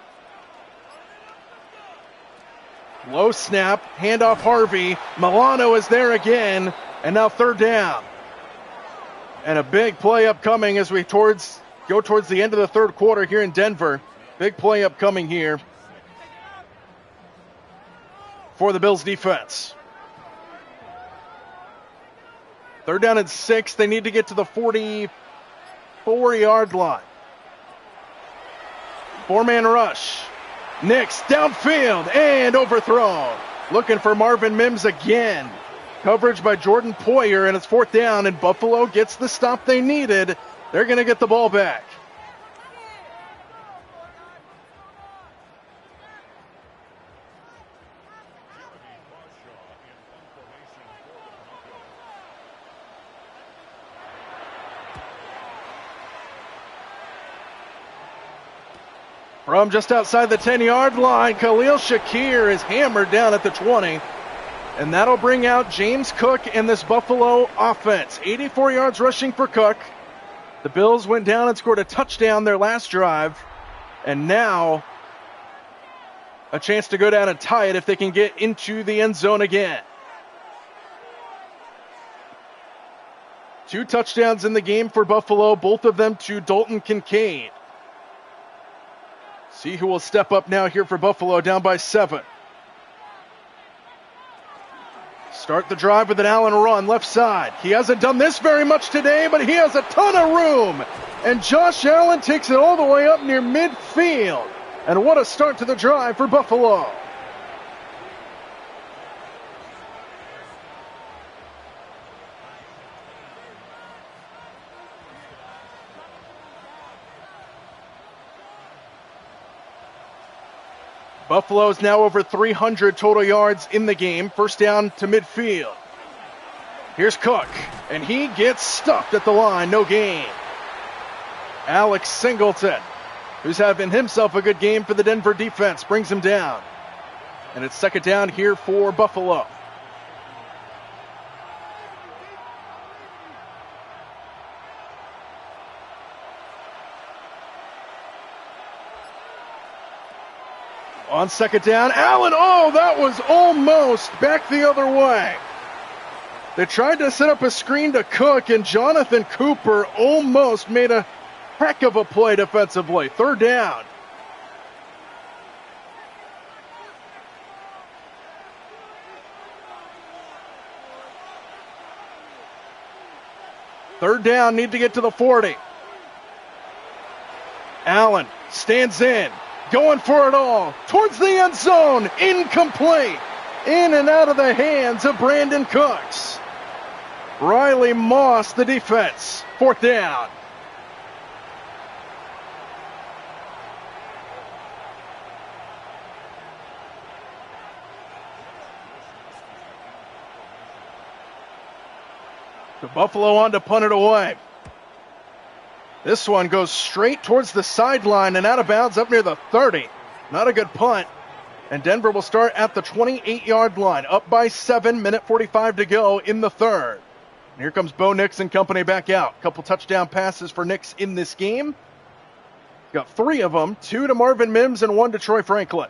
Low snap, handoff Harvey. Milano is there again, and now 3rd down. And a big play upcoming as we go towards the end of the 3rd quarter here in Denver. Big play upcoming here for the Bills defense. 3rd down and 6. They need to get to the 44-yard line. 4-man rush. Nix downfield and overthrown. Looking for Marvin Mims again. Coverage by Jordan Poyer, and it's 4th down, and Buffalo gets the stop they needed. They're going to get the ball back. From just outside the 10-yard line, Khalil Shakir is hammered down at the 20. And that'll bring out James Cook and this Buffalo offense. 84 yards rushing for Cook. The Bills went down and scored a touchdown their last drive. And now a chance to go down and tie it if they can get into the end zone again. 2 touchdowns in the game for Buffalo, both of them to Dalton Kincaid. See who will step up now here for Buffalo, down by 7. Start the drive with an Allen run, left side. He hasn't done this very much today, but he has a ton of room. And Josh Allen takes it all the way up near midfield. And what a start to the drive for Buffalo. Buffalo is now over 300 total yards in the game. 1st down to midfield. Here's Cook, and he gets stuffed at the line. No gain. Alex Singleton, who's having himself a good game for the Denver defense, brings him down. And it's 2nd down here for Buffalo. On 2nd down, Allen, that was almost back the other way. They tried to set up a screen to Cook, and Jonathan Cooper almost made a Heck of a play defensively. Third down. Third down, need to get to the 40. Allen stands in, going for it all, towards the end zone, incomplete. In and out of the hands of Brandon Cooks. Riley Moss, the defense. Fourth down. The Buffalo on to punt it away. This one goes straight towards the sideline and out of bounds up near the 30. Not a good punt. And Denver will start at the 28-yard line, up by 7, minute 45 to go in the third. And here comes Bo Nix and company back out. Couple touchdown passes for Nix in this game. Got 3 of them, 2 to Marvin Mims and 1 to Troy Franklin.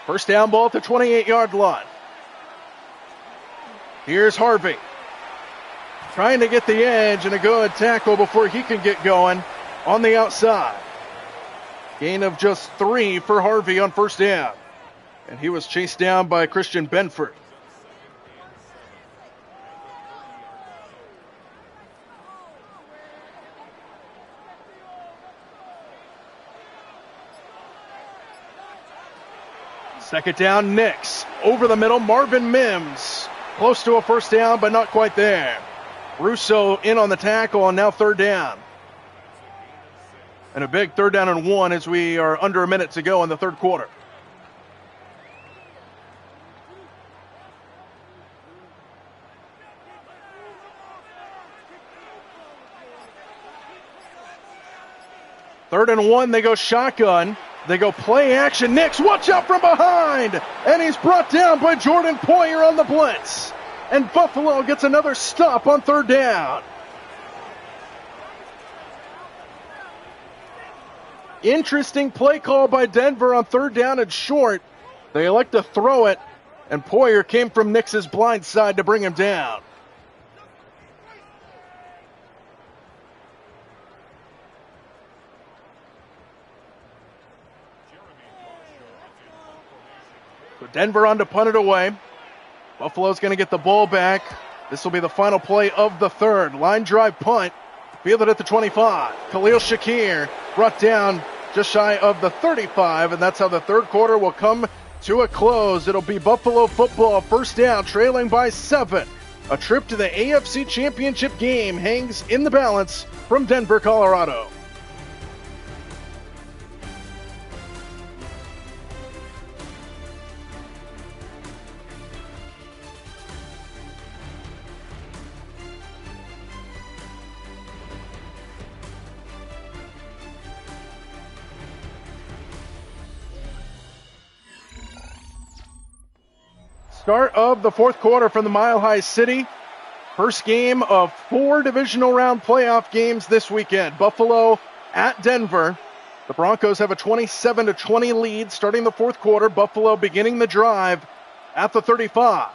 First down ball at the 28-yard line. Here's Harvey. Trying to get the edge and a good tackle before he can get going on the outside. Gain of just 3 for Harvey on first down. And he was chased down by Christian Benford. Second down, Nix. Over the middle, Marvin Mims. Close to a first down, but not quite there. Russo in on the tackle, and now third down. And a big third down and 1 as we are under a minute to go in the third quarter. Third and 1, they go shotgun. They go play action. Nix, watch out from behind. And he's brought down by Jordan Poyer on the blitz. And Buffalo gets another stop on third down. Interesting play call by Denver on third down and short. They elect to throw it. And Poyer came from Nix's blind side to bring him down. Denver on to punt it away. Buffalo's going to get the ball back. This will be the final play of the third. Line drive punt. Fielded at the 25. Khalil Shakir brought down just shy of the 35, and that's how the third quarter will come to a close. It'll be Buffalo football first down, trailing by 7. A trip to the AFC Championship game hangs in the balance from Denver, Colorado. Start of the fourth quarter from the Mile High City. First game of 4 divisional round playoff games this weekend. Buffalo at Denver. The Broncos have a 27-20 lead starting the fourth quarter. Buffalo beginning the drive at the 35.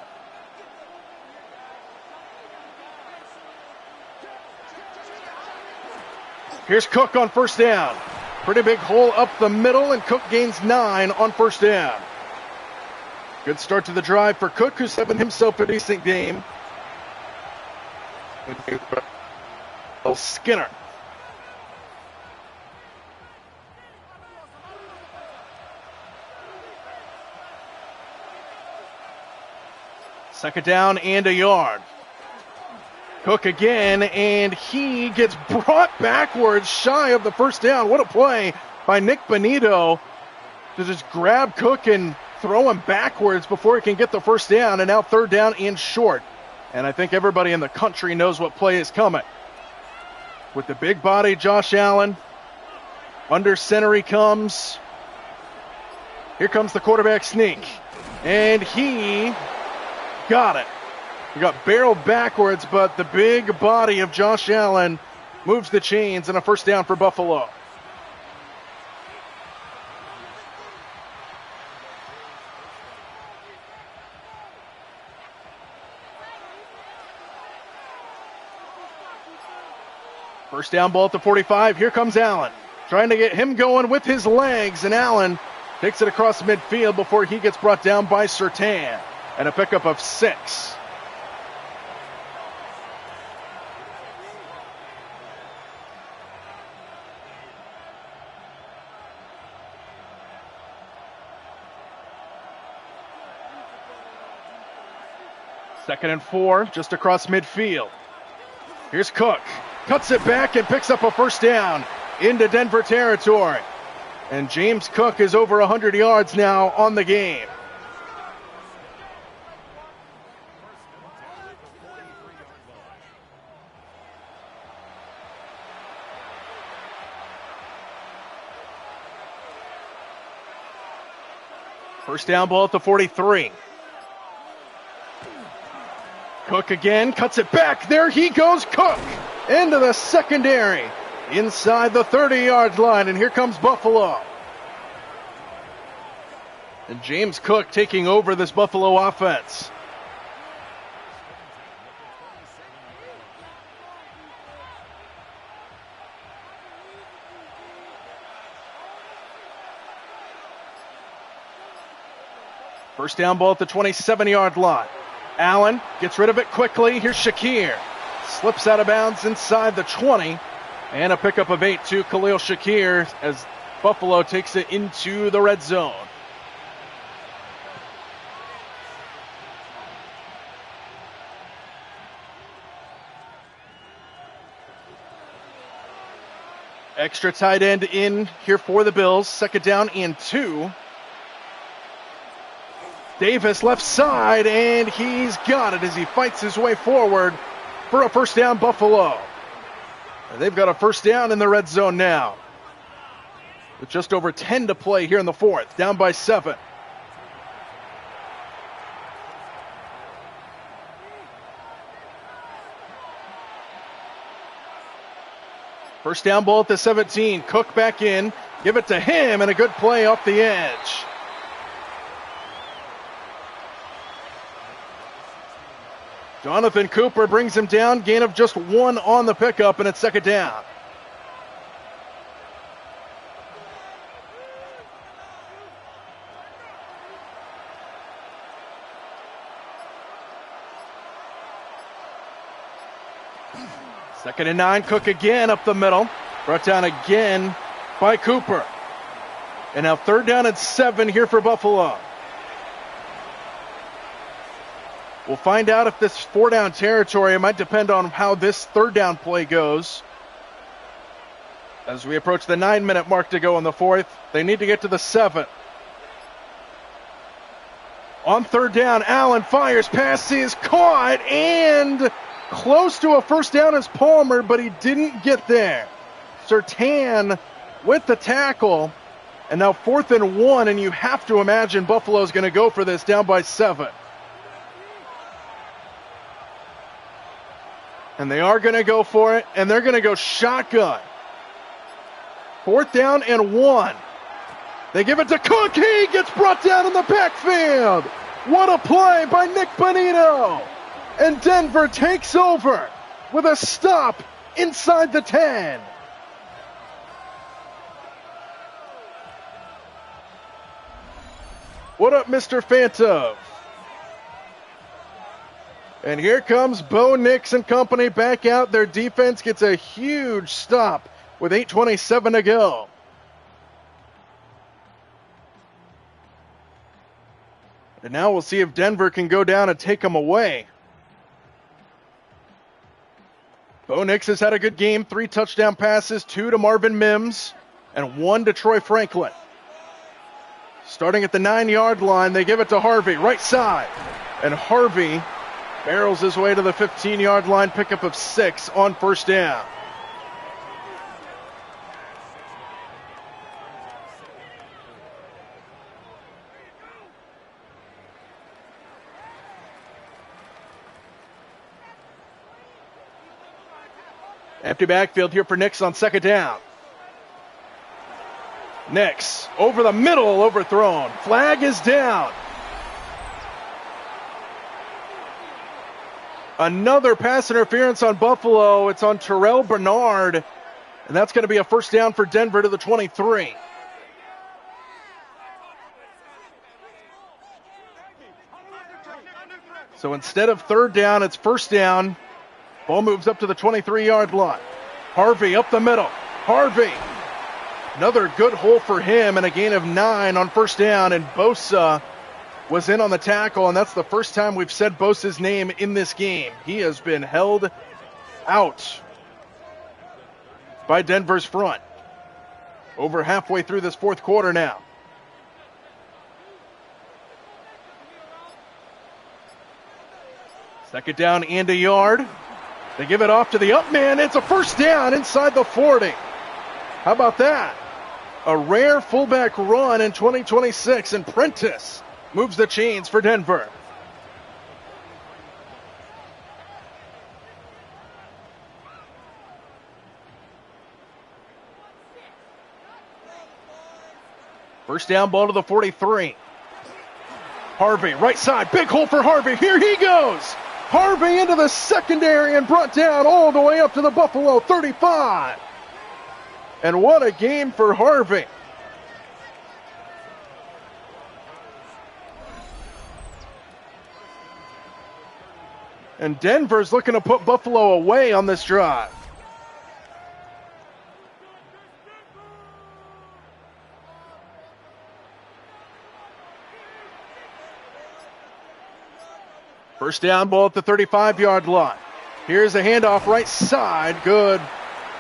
Here's Cook on first down. Pretty big hole up the middle, and Cook gains 9 on first down. Good start to the drive for Cook, who's having himself a decent game. Skinner. Second down and a yard. Cook again, and he gets brought backwards shy of the first down. What a play by Nick Bonito to just grab Cook and throw him backwards before he can get the first down, and now third down and short. And I think everybody in the country knows what play is coming. With the big body, Josh Allen. Under center he comes. Here comes the quarterback sneak. And he got it. He got barreled backwards, but the big body of Josh Allen moves the chains, and a first down for Buffalo. First down ball at the 45. Here comes Allen. Trying to get him going with his legs, and Allen takes it across midfield before he gets brought down by Surtain. And a pickup of 6. Second and 4, just across midfield. Here's Cook. Cuts it back and picks up a first down into Denver territory. And James Cook is over 100 yards now on the game. First down ball at the 43. Cook again, cuts it back. There he goes, Cook, into the secondary, inside the 30-yard line, and here comes Buffalo. And James Cook taking over this Buffalo offense. First down ball at the 27-yard line. Allen gets rid of it quickly. Here's Shakir. Slips out of bounds inside the 20. And a pickup of 8 to Khalil Shakir as Buffalo takes it into the red zone. Extra tight end in here for the Bills. Second down and 2. Davis left side, and he's got it as he fights his way forward for a first down, Buffalo. And they've got a first down in the red zone now, with just over 10 to play here in the fourth, down by 7. First down ball at the 17. Cook back in. Give it to him, and a good play off the edge. Jonathan Cooper brings him down, gain of just 1 on the pickup, and it's second down. Second and 9, Cook again up the middle. Brought down again by Cooper. And now third down and 7 here for Buffalo. We'll find out if this 4-down territory, it might depend on how this third down play goes. As we approach the 9-minute mark to go in the fourth, they need to get to the 7. On third down, Allen fires, pass is caught, and close to a first down is Palmer, but he didn't get there. Surtain with the tackle, and now 4th and 1, and you have to imagine Buffalo's going to go for this down by 7. And they are going to go for it, and they're going to go shotgun. 4th down and 1. They give it to Cook. He gets brought down in the backfield. What a play by Nick Bonito. And Denver takes over with a stop inside the 10. What up, Mr. Fantov? And here comes Bo Nix and company back out. Their defense gets a huge stop with 8:27 to go. And now we'll see if Denver can go down and take them away. Bo Nix has had a good game. 3 touchdown passes, 2 to Marvin Mims, and 1 to Troy Franklin. Starting at the 9-yard line, they give it to Harvey, right side. And Harvey barrels his way to the 15-yard line, pickup of 6 on first down. Empty backfield here for Nix on second down. Nix over the middle, overthrown. Flag is down. Another pass interference on Buffalo. It's on Terrell Bernard. And that's going to be a first down for Denver to the 23. So instead of third down, it's first down. Ball moves up to the 23-yard line. Harvey up the middle. Harvey. Another good hole for him and a gain of 9 on first down. And Bosa was in on the tackle, and that's the first time we've said Bosa's name in this game. He has been held out by Denver's front. Over halfway through this fourth quarter now. Second down and a yard. They give it off to the up man. It's a first down inside the 40. How about that? A rare fullback run in 2026, and Prentice moves the chains for Denver. First down, ball to the 43. Harvey, right side, big hole for Harvey. Here he goes. Harvey into the secondary and brought down all the way up to the Buffalo 35. And what a game for Harvey. And Denver's looking to put Buffalo away on this drive. First down, ball at the 35-yard line. Here's a handoff right side. Good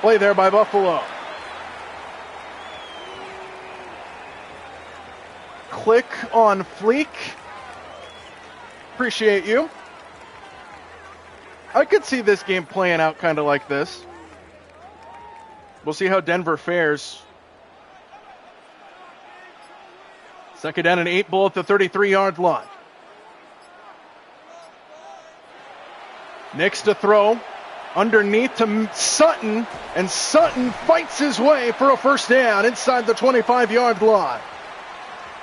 play there by Buffalo. Click on Fleek. Appreciate you. I could see this game playing out kind of like this. We'll see how Denver fares. Second down and 8, ball at the 33-yard line. Nix to throw, underneath to Sutton, and Sutton fights his way for a first down inside the 25-yard line.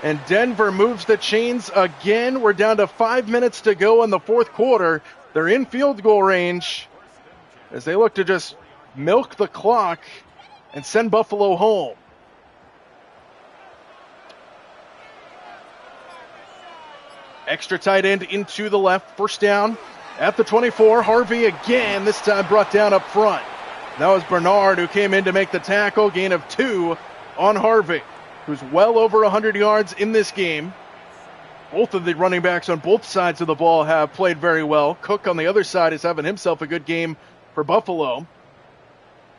And Denver moves the chains again. We're down to 5 minutes to go in the fourth quarter. They're in field goal range as they look to just milk the clock and send Buffalo home. Extra tight end into the left, first down. At the 24, Harvey again, this time brought down up front. That was Bernard who came in to make the tackle, gain of 2 on Harvey, who's well over 100 yards in this game. Both of the running backs on both sides of the ball have played very well. Cook on the other side is having himself a good game for Buffalo.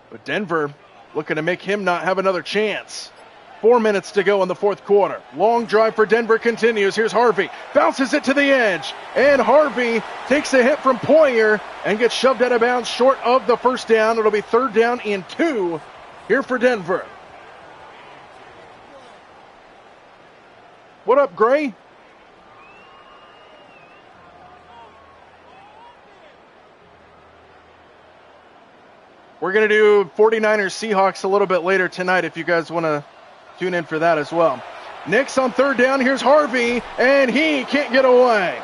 But Denver looking to make him not have another chance. 4 minutes to go in the fourth quarter. Long drive for Denver continues. Here's Harvey. Bounces it to the edge. And Harvey takes a hit from Poyer and gets shoved out of bounds short of the first down. It'll be third down and 2 here for Denver. What up, Gray? We're going to do 49ers Seahawks a little bit later tonight if you guys want to tune in for that as well. Nix on third down. Here's Harvey, and he can't get away.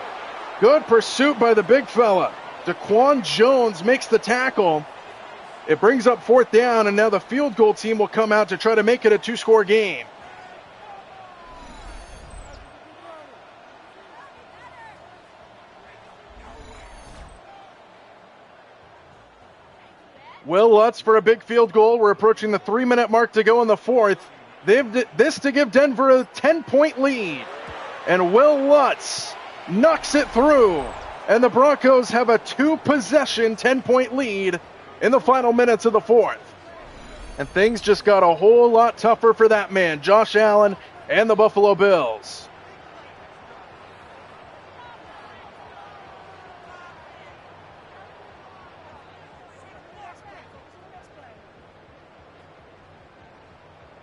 Good pursuit by the big fella. Daquan Jones makes the tackle. It brings up fourth down, and now the field goal team will come out to try to make it a 2-score game. Will Lutz for a big field goal. We're approaching the 3-minute mark to go in the fourth. They've this to give Denver a 10-point lead. And Will Lutz knocks it through. And the Broncos have a 2-possession 10-point lead in the final minutes of the fourth. And things just got a whole lot tougher for that man, Josh Allen and the Buffalo Bills.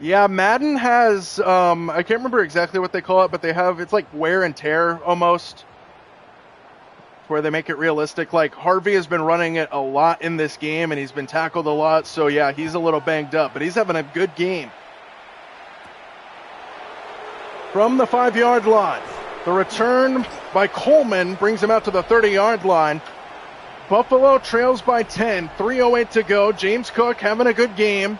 Yeah, Madden has, I can't remember exactly what they call it, but they have, it's like wear and tear almost, where they make it realistic. Like, Harvey has been running it a lot in this game, and he's been tackled a lot, so yeah, he's a little banged up, but he's having a good game. From the 5-yard line, the return by Coleman brings him out to the 30-yard line. Buffalo trails by 10, 3:08 to go. James Cook having a good game.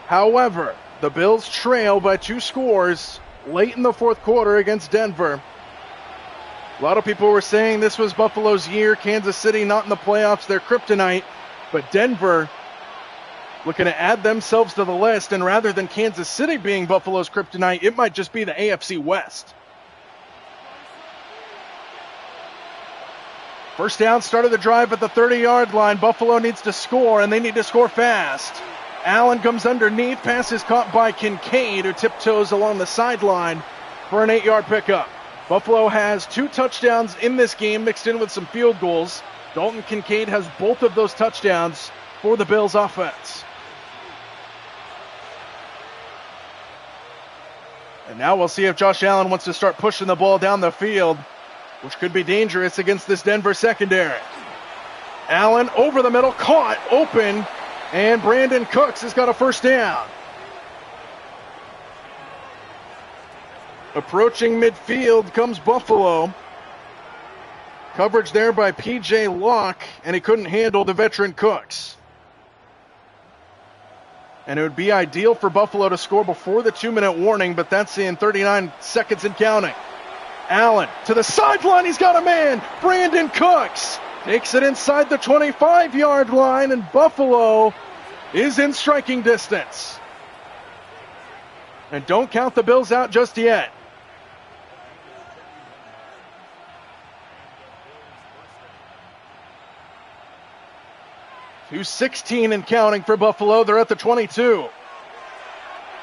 However, the Bills trail by 2 scores late in the fourth quarter against Denver. A lot of people were saying this was Buffalo's year. Kansas City not in the playoffs, they're kryptonite. But Denver looking to add themselves to the list, and rather than Kansas City being Buffalo's kryptonite, it might just be the AFC West. First down, started the drive at the 30-yard line. Buffalo needs to score, and they need to score fast. Allen comes underneath. Pass is caught by Kincaid, who tiptoes along the sideline for an 8-yard pickup. Buffalo has 2 touchdowns in this game, mixed in with some field goals. Dalton Kincaid has both of those touchdowns for the Bills offense. And now we'll see if Josh Allen wants to start pushing the ball down the field, which could be dangerous against this Denver secondary. Allen over the middle, caught, open, and Brandon Cooks has got a first down. Approaching midfield comes Buffalo. Coverage there by P.J. Locke, and he couldn't handle the veteran Cooks. And it would be ideal for Buffalo to score before the 2-minute warning, but that's in 39 seconds and counting. Allen to the sideline, he's got a man. Brandon Cooks takes it inside the 25-yard line, and Buffalo is in striking distance. And don't count the Bills out just yet. .216 and counting for Buffalo. They're at the 22.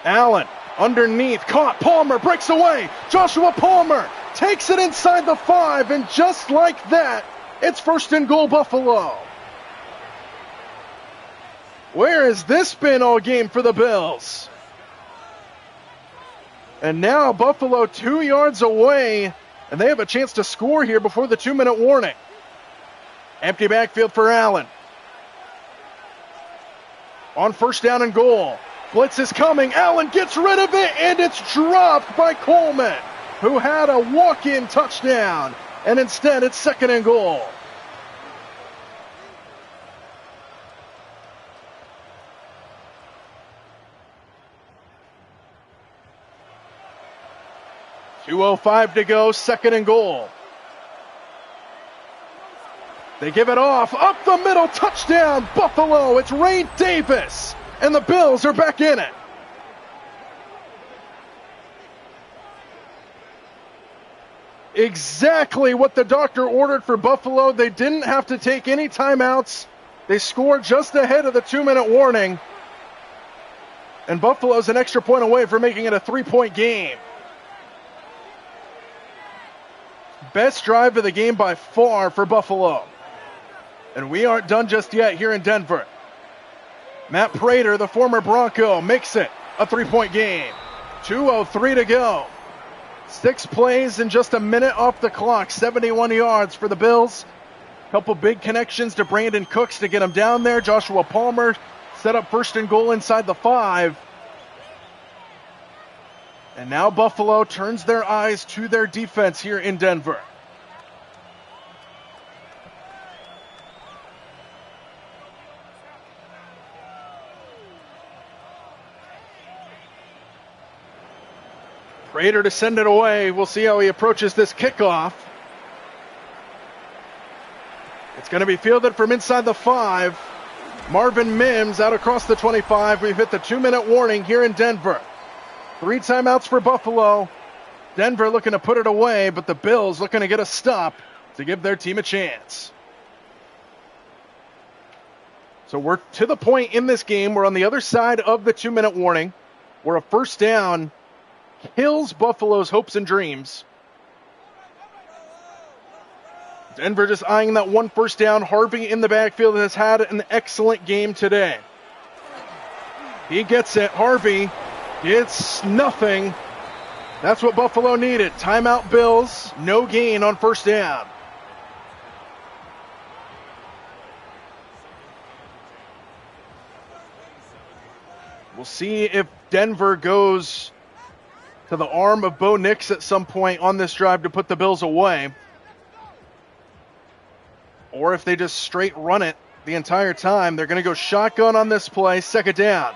Allen underneath, caught. Palmer breaks away. Joshua Palmer takes it inside the 5, and just like that, it's first and goal Buffalo. Where has this been all game for the Bills? And now Buffalo 2 yards away, and they have a chance to score here before the 2-minute warning. Empty backfield for Allen. On first down and goal. Blitz is coming. Allen gets rid of it, and it's dropped by Coleman, who had a walk-in touchdown. And instead, it's second and goal. .205 to go, second and goal. They give it off, up the middle, touchdown, Buffalo. It's Ray Davis, and the Bills are back in it. Exactly what the doctor ordered for Buffalo. They didn't have to take any timeouts. They scored just ahead of the 2-minute warning. And Buffalo's an extra point away from making it a 3-point game. Best drive of the game by far for Buffalo. And we aren't done just yet here in Denver. Matt Prater, the former Bronco, makes it a 3-point game. 2:03 to go. 6 plays in just a minute off the clock. 71 yards for the Bills. Couple big connections to Brandon Cooks to get him down there. Joshua Palmer set up first and goal inside the 5. And now Buffalo turns their eyes to their defense here in Denver. Prater to send it away. We'll see how he approaches this kickoff. It's going to be fielded from inside the 5. Marvin Mims out across the 25. We've hit the 2-minute warning here in Denver. 3 timeouts for Buffalo. Denver looking to put it away, but the Bills looking to get a stop to give their team a chance. So we're to the point in this game. We're on the other side of the 2-minute warning, where a first down kills Buffalo's hopes and dreams. Denver just eyeing that one first down. Harvey in the backfield has had an excellent game today. He gets it. Harvey gets nothing. That's what Buffalo needed. Timeout Bills. No gain on first down. We'll see if Denver goes to the arm of Bo Nix at some point on this drive to put the Bills away. or if they just straight run it the entire time. They're going to go shotgun on this play, second down.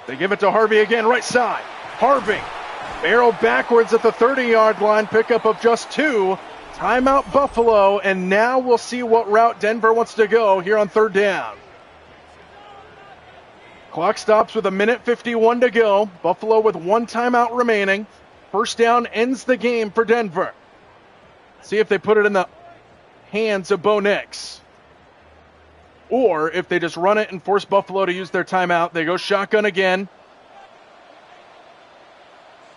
They give it to Harvey again, right side. Harvey, barrel backwards at the 30-yard line, pickup of just 2. Timeout Buffalo, and now we'll see what route Denver wants to go here on third down. Clock stops with 1:51 to go. Buffalo with 1 timeout remaining. First down ends the game for Denver. See if they put it in the hands of Bo Nix. Or if they just run it and force Buffalo to use their timeout. They go shotgun again.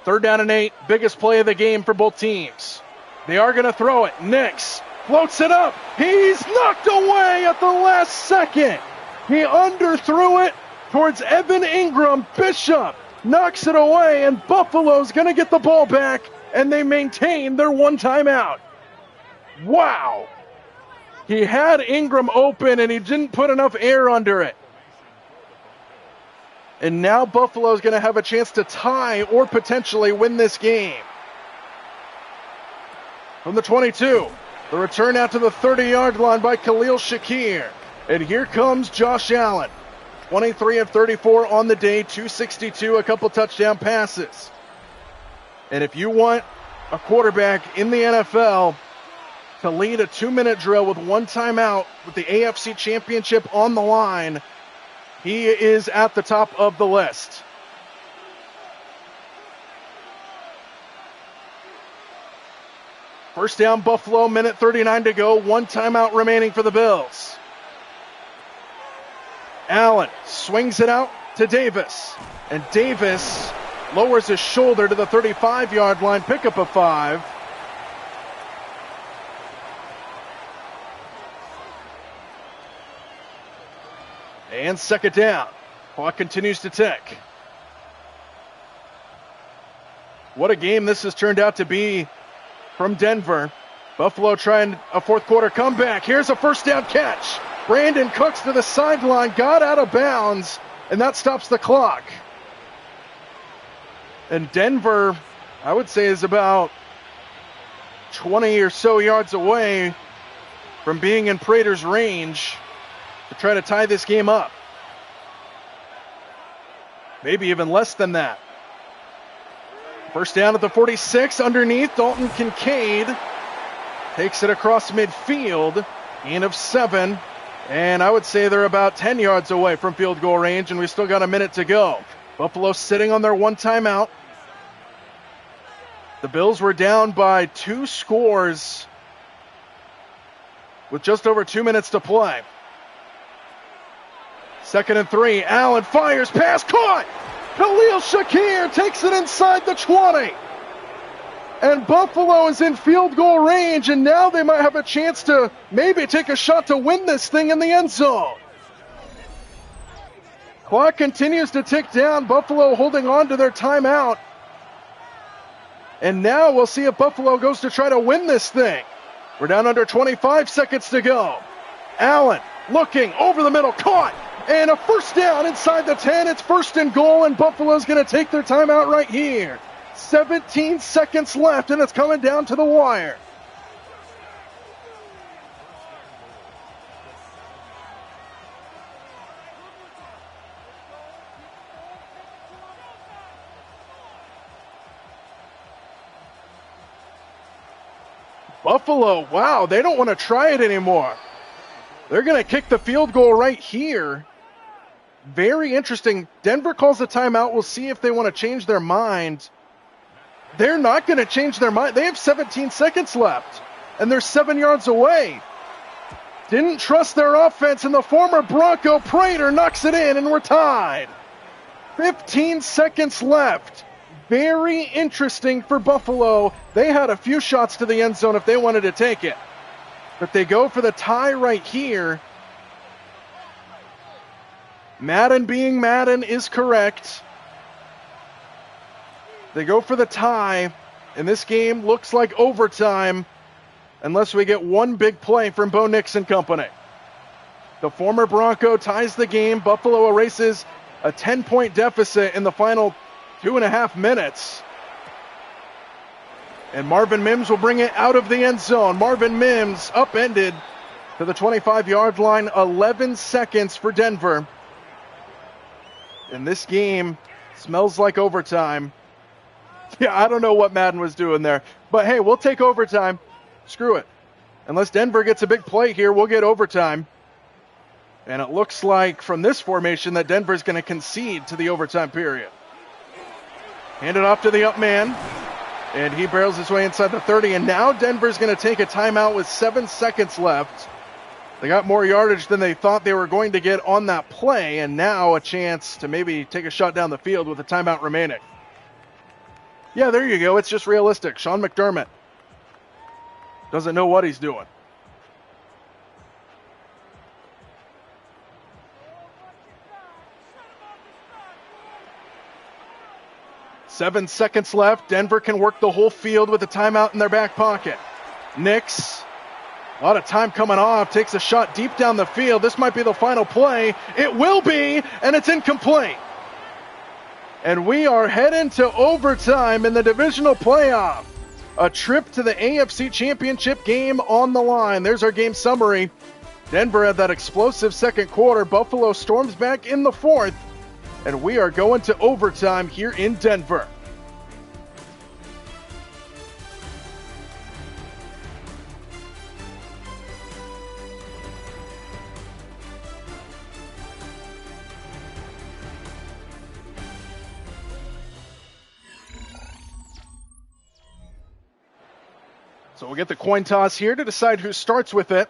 Third down and 8. Biggest play of the game for both teams. They are going to throw it. Nix floats it up. He's knocked away at the last second. He underthrew it towards Evan Ingram. Bishop knocks it away, and Buffalo's going to get the ball back, and they maintain their 1 timeout. Wow. He had Ingram open, and he didn't put enough air under it. And now Buffalo's going to have a chance to tie or potentially win this game. From the 22, the return out to the 30-yard line by Khalil Shakir. And here comes Josh Allen. 23 of 34 on the day, 262, a couple touchdown passes. And if you want a quarterback in the NFL to lead a 2-minute drill with 1 timeout with the AFC Championship on the line, he is at the top of the list. First down Buffalo, 1:39 to go, 1 timeout remaining for the Bills. Allen swings it out to Davis, and Davis lowers his shoulder to the 35-yard line, pickup of 5. And second down. Clock continues to tick. What a game this has turned out to be from Denver. Buffalo trying a fourth quarter comeback. Here's a first down catch. Brandon Cooks to the sideline, got out of bounds, and that stops the clock. And Denver, I would say, is about 20 or so yards away from being in Prater's range to try to tie this game up. Maybe even less than that. First down at the 46, underneath, Dalton Kincaid takes it across midfield, gain of 7, and I would say they're about 10 yards away from field goal range, and we still got a minute to go. Buffalo sitting on their 1 timeout. The Bills were down by 2 scores with just over 2 minutes to play. Second and 3, Allen fires, pass caught! Khalil Shakir takes it inside the 20. And Buffalo is in field goal range, and now they might have a chance to maybe take a shot to win this thing in the end zone. Clock continues to tick down, Buffalo holding on to their timeout. And now we'll see if Buffalo goes to try to win this thing. We're down under 25 seconds to go. Allen looking over the middle, caught. And a first down inside the 10. It's first and goal, and Buffalo's going to take their timeout right here. 17 seconds left, and it's coming down to the wire. Buffalo, wow, they don't want to try it anymore. They're going to kick the field goal right here. Very interesting. Denver calls a timeout. We'll see if they want to change their mind. They're not going to change their mind. They have 17 seconds left, and they're 7 yards away. Didn't trust their offense, and the former Bronco Prater knocks it in, and we're tied. 15 seconds left. Very interesting for Buffalo. They had a few shots to the end zone if they wanted to take it. But they go for the tie right here. Madden being Madden is correct. They go for the tie, and this game looks like overtime unless we get one big play from Bo Nix and company. The former Bronco ties the game. Buffalo erases a 10-point deficit in the final 2.5 minutes. And Marvin Mims will bring it out of the end zone. Marvin Mims upended to the 25-yard line, 11 seconds for Denver. And this game smells like overtime. Yeah, I don't know what Madden was doing there. But hey, we'll take overtime. Screw it. Unless Denver gets a big play here, we'll get overtime. And it looks like from this formation that Denver's going to concede to the overtime period. Hand it off to the up man. And he barrels his way inside the 30. And now Denver's going to take a timeout with 7 seconds left. They got more yardage than they thought they were going to get on that play. And now a chance to maybe take a shot down the field with a timeout remaining. Yeah, there you go. It's just realistic. Sean McDermott doesn't know what he's doing. Seven seconds left. Denver can work the whole field with a timeout in their back pocket. Nix, a lot of time coming off, takes a shot deep down the field. This might be the final play. It will be, and it's incomplete. And we are heading to overtime in the divisional playoff. A trip to the AFC Championship game on the line. There's our game summary. Denver had that explosive second quarter. Buffalo storms back in the fourth. And we are going to overtime here in Denver. So we'll get the coin toss here to decide who starts with it.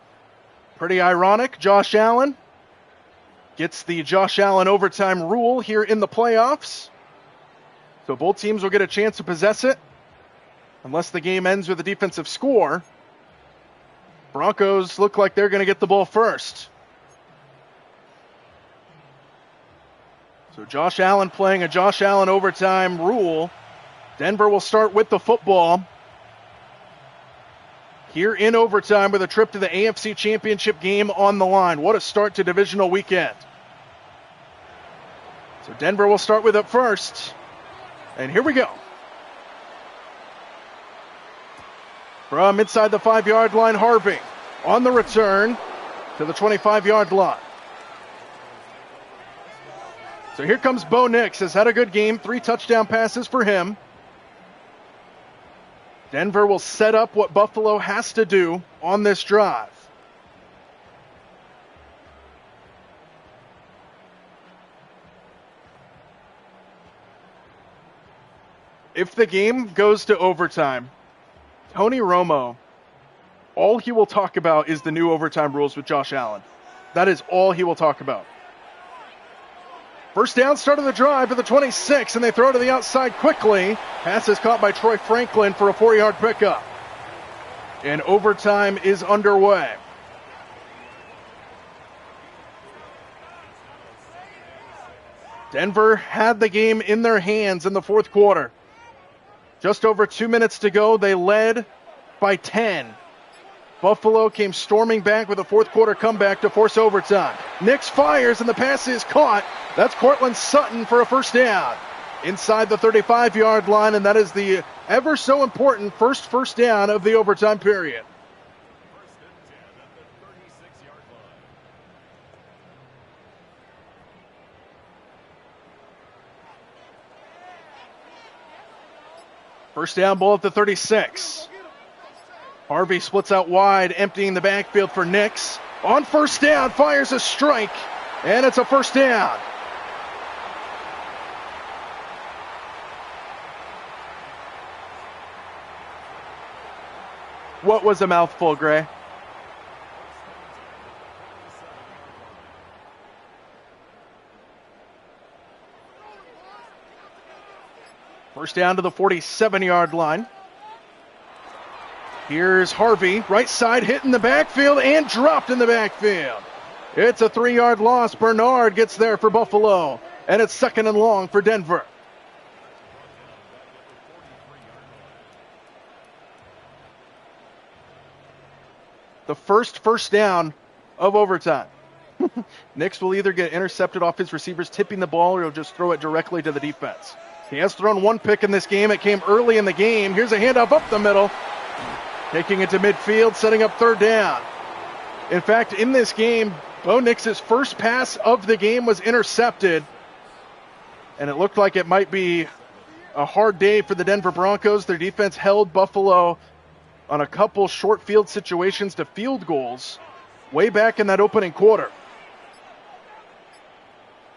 Pretty ironic. Josh Allen gets the Josh Allen overtime rule here in the playoffs. So both teams will get a chance to possess it unless the game ends with a defensive score. Broncos look like they're going to get the ball first. So Josh Allen playing a Josh Allen overtime rule. Denver will start with the football here in overtime with a trip to the AFC Championship game on the line. What a start to divisional weekend. So Denver will start with it first. And here we go. From inside the 5-yard line, Harvey on the return to the 25-yard line. So here comes Bo Nix. Has had a good game. 3 touchdown passes for him. Denver will set up what Buffalo has to do on this drive. If the game goes to overtime, Tony Romo, all he will talk about is the new overtime rules with Josh Allen. That is all he will talk about. First down, start of the drive at the 26, and they throw to the outside quickly. Pass is caught by Troy Franklin for a 4-yard pickup. And overtime is underway. Denver had the game in their hands in the fourth quarter. Just over 2 minutes to go, they led by 10. Buffalo came storming back with a fourth quarter comeback to force overtime. Nix fires and the pass is caught. That's Cortland Sutton for a first down inside the 35-yard line, and that is the ever so important first down of the overtime period. First down ball at the 36. Harvey splits out wide, emptying the backfield for Nix. On first down, fires a strike, and it's a first down. What was a mouthful, Gray? First down to the 47-yard line. Here's Harvey, right side, hit in the backfield and dropped in the backfield. It's a 3-yard loss. Bernard gets there for Buffalo, and it's second and long for Denver. The first down of overtime. Nix will either get intercepted off his receivers tipping the ball, or he'll just throw it directly to the defense. He has thrown one pick in this game. It came early in the game. Here's a handoff up the middle. Taking it to midfield, setting up third down. In fact, in this game, Bo Nix's first pass of the game was intercepted. And it looked like it might be a hard day for the Denver Broncos. Their defense held Buffalo on a couple short field situations to field goals way back in that opening quarter.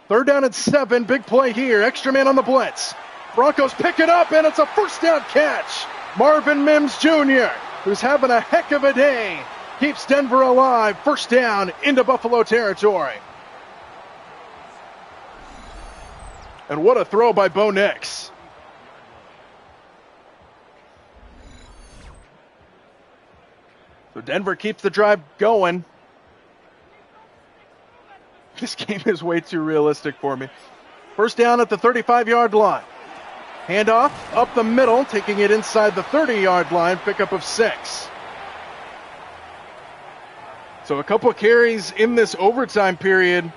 Third down and 7, big play here. Extra man on the blitz. Broncos pick it up, and it's a first down catch. Marvin Mims Jr., who's having a heck of a day, keeps Denver alive. First down into Buffalo territory. And what a throw by Bo Nix. So Denver keeps the drive going. This game is way too realistic for me. First down at the 35-yard line. Handoff up the middle, taking it inside the 30-yard line, pickup of 6. So a couple of carries in this overtime period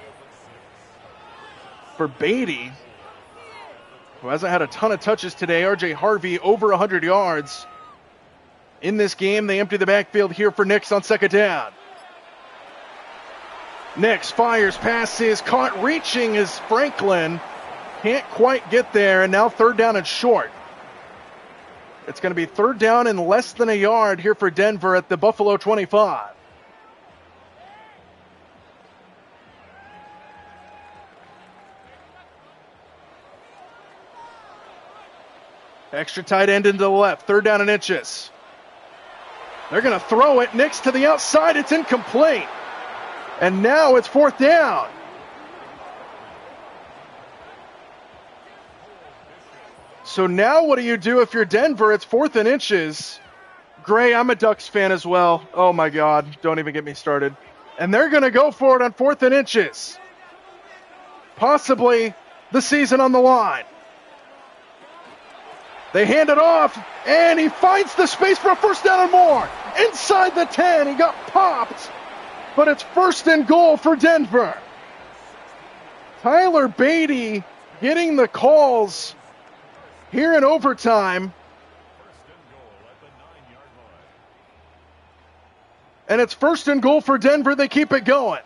for Beatty, who hasn't had a ton of touches today. RJ Harvey over 100 yards. In this game, they empty the backfield here for Nix on second down. Nix fires, passes, caught reaching is Franklin. Can't quite get there, and now third down and short. It's going to be third down and less than a yard here for Denver at the Buffalo 25. Extra tight end into the left, third down and inches. They're going to throw it. Nix to the outside. It's incomplete. And now it's fourth down. So now what do you do if you're Denver? It's fourth and inches. Gray, I'm a Ducks fan as well. Oh my God, don't even get me started. And they're going to go for it on fourth and inches. Possibly the season on the line. They hand it off, and he finds the space for a first down and more. Inside the 10, he got popped, but it's first and goal for Denver. Tyler Beatty getting the calls here in overtime. And it's first and goal for Denver. They keep it going.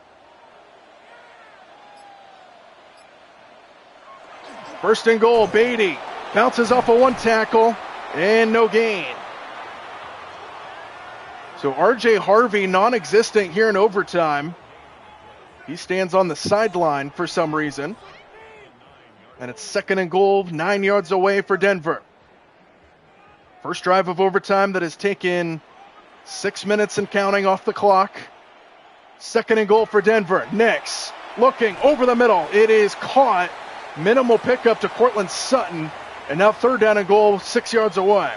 First and goal, Beatty. Bounces off a one tackle, and no gain. So RJ Harvey non-existent here in overtime. He stands on the sideline for some reason. And it's second and goal, 9 yards away for Denver. First drive of overtime that has taken 6 minutes and counting off the clock. Second and goal for Denver. Nix looking over the middle. It is caught. Minimal pickup to Cortland Sutton. And now third down and goal, 6 yards away.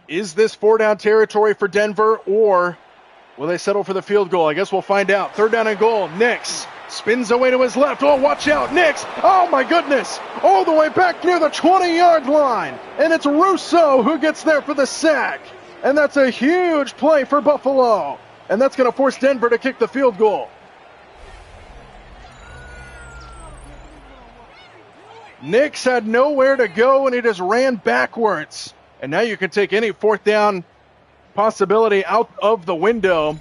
Is this 4-down territory for Denver, or will they settle for the field goal? I guess we'll find out. Third down and goal. Nix spins away to his left. Oh, watch out. Nix. Oh, my goodness. All the way back near the 20-yard line. And it's Russo who gets there for the sack. And that's a huge play for Buffalo. And that's going to force Denver to kick the field goal. Nix had nowhere to go, and he just ran backwards. And now you can take any fourth down possibility out of the window.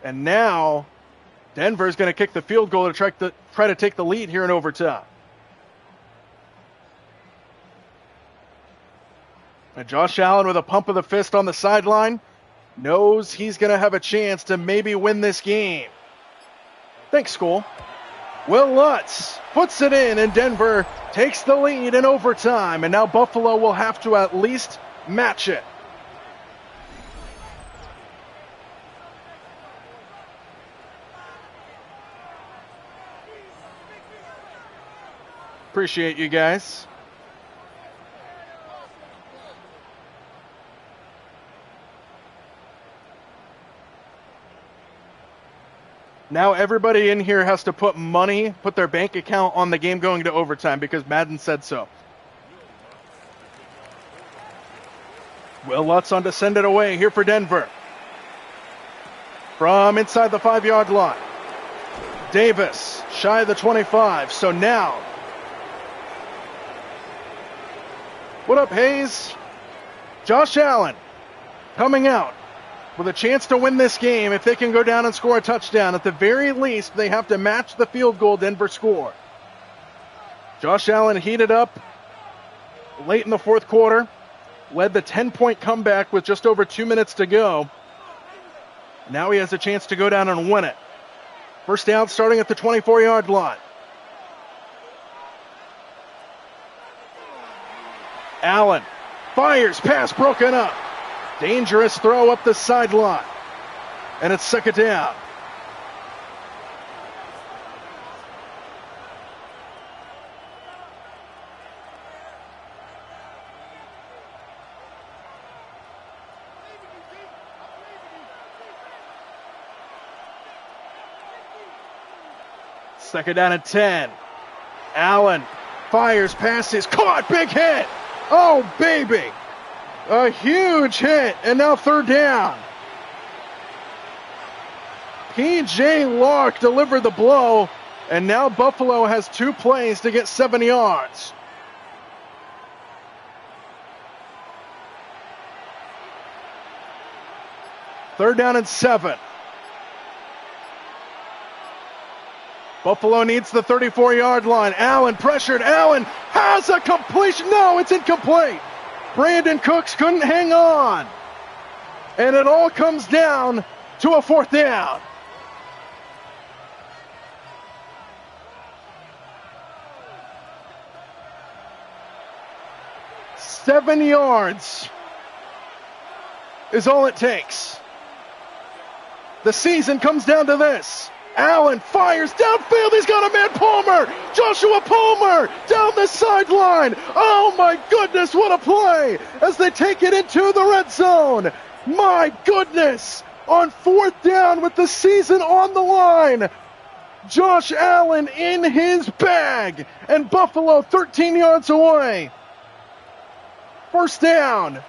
And now Denver's going to kick the field goal to try to take the lead here in overtime. And Josh Allen with a pump of the fist on the sideline knows he's going to have a chance to maybe win this game. Thanks, School. Will Lutz puts it in, and Denver takes the lead in overtime. And now Buffalo will have to at least match it. Appreciate you guys. Now everybody in here has to put their bank account on the game going to overtime because Madden said so. Will Lutz on to send it away here for Denver. From inside the 5-yard line. Davis, shy of the 25. So now, what up, Hayes? Josh Allen coming out with a chance to win this game if they can go down and score a touchdown. At the very least, they have to match the field goal Denver scored. Josh Allen heated up late in the fourth quarter, led the 10-point comeback with just over 2 minutes to go. Now he has a chance to go down and win it. First down starting at the 24-yard line. Allen fires, pass broken up. Dangerous throw up the sideline. And it's second down. Second down and 10. Allen fires, passes, caught, big hit. Oh, baby. A huge hit, and now third down. P.J. Locke delivered the blow, and now Buffalo has 2 plays to get 7 yards. Third down and 7. Buffalo needs the 34-yard line. Allen pressured. Allen has a completion. No, it's incomplete. Brandon Cooks couldn't hang on. And it all comes down to a fourth down. Seven yards is all it takes. The season comes down to this. Allen fires downfield. He's got a man, Palmer. Joshua Palmer down the sideline. Oh my goodness, what a play as they take it into the red zone. My goodness, on fourth down with the season on the line. Josh Allen in his bag, and Buffalo 13 yards away. First down.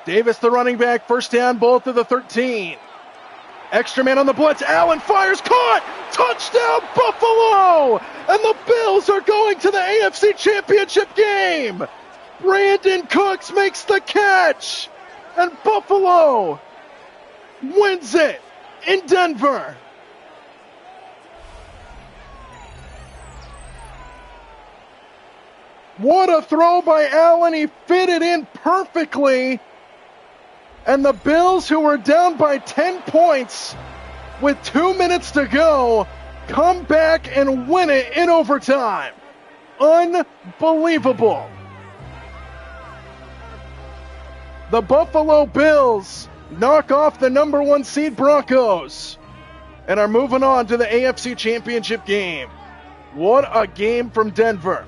Davis, the running back, first down, ball to the 13. Extra man on the blitz. Allen fires, caught, touchdown Buffalo! And the Bills are going to the AFC Championship game. Brandon Cooks makes the catch, and Buffalo wins it in Denver. What a throw by Allen. He fit it in perfectly. And the Bills, who were down by 10 points with 2 minutes to go, come back and win it in overtime. Unbelievable. The Buffalo Bills knock off the number 1 seed Broncos and are moving on to the AFC Championship game. What a game from Denver.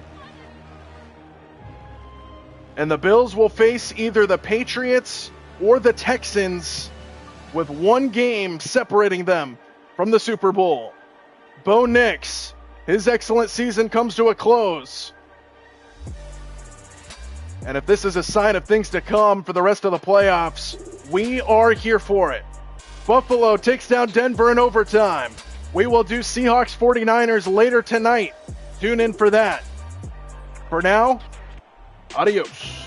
And the Bills will face either the Patriots or the Texans, with 1 game separating them from the Super Bowl. Bo Nix, his excellent season comes to a close. And if this is a sign of things to come for the rest of the playoffs, we are here for it. Buffalo takes down Denver in overtime. We will do Seahawks 49ers later tonight. Tune in for that. For now, adios.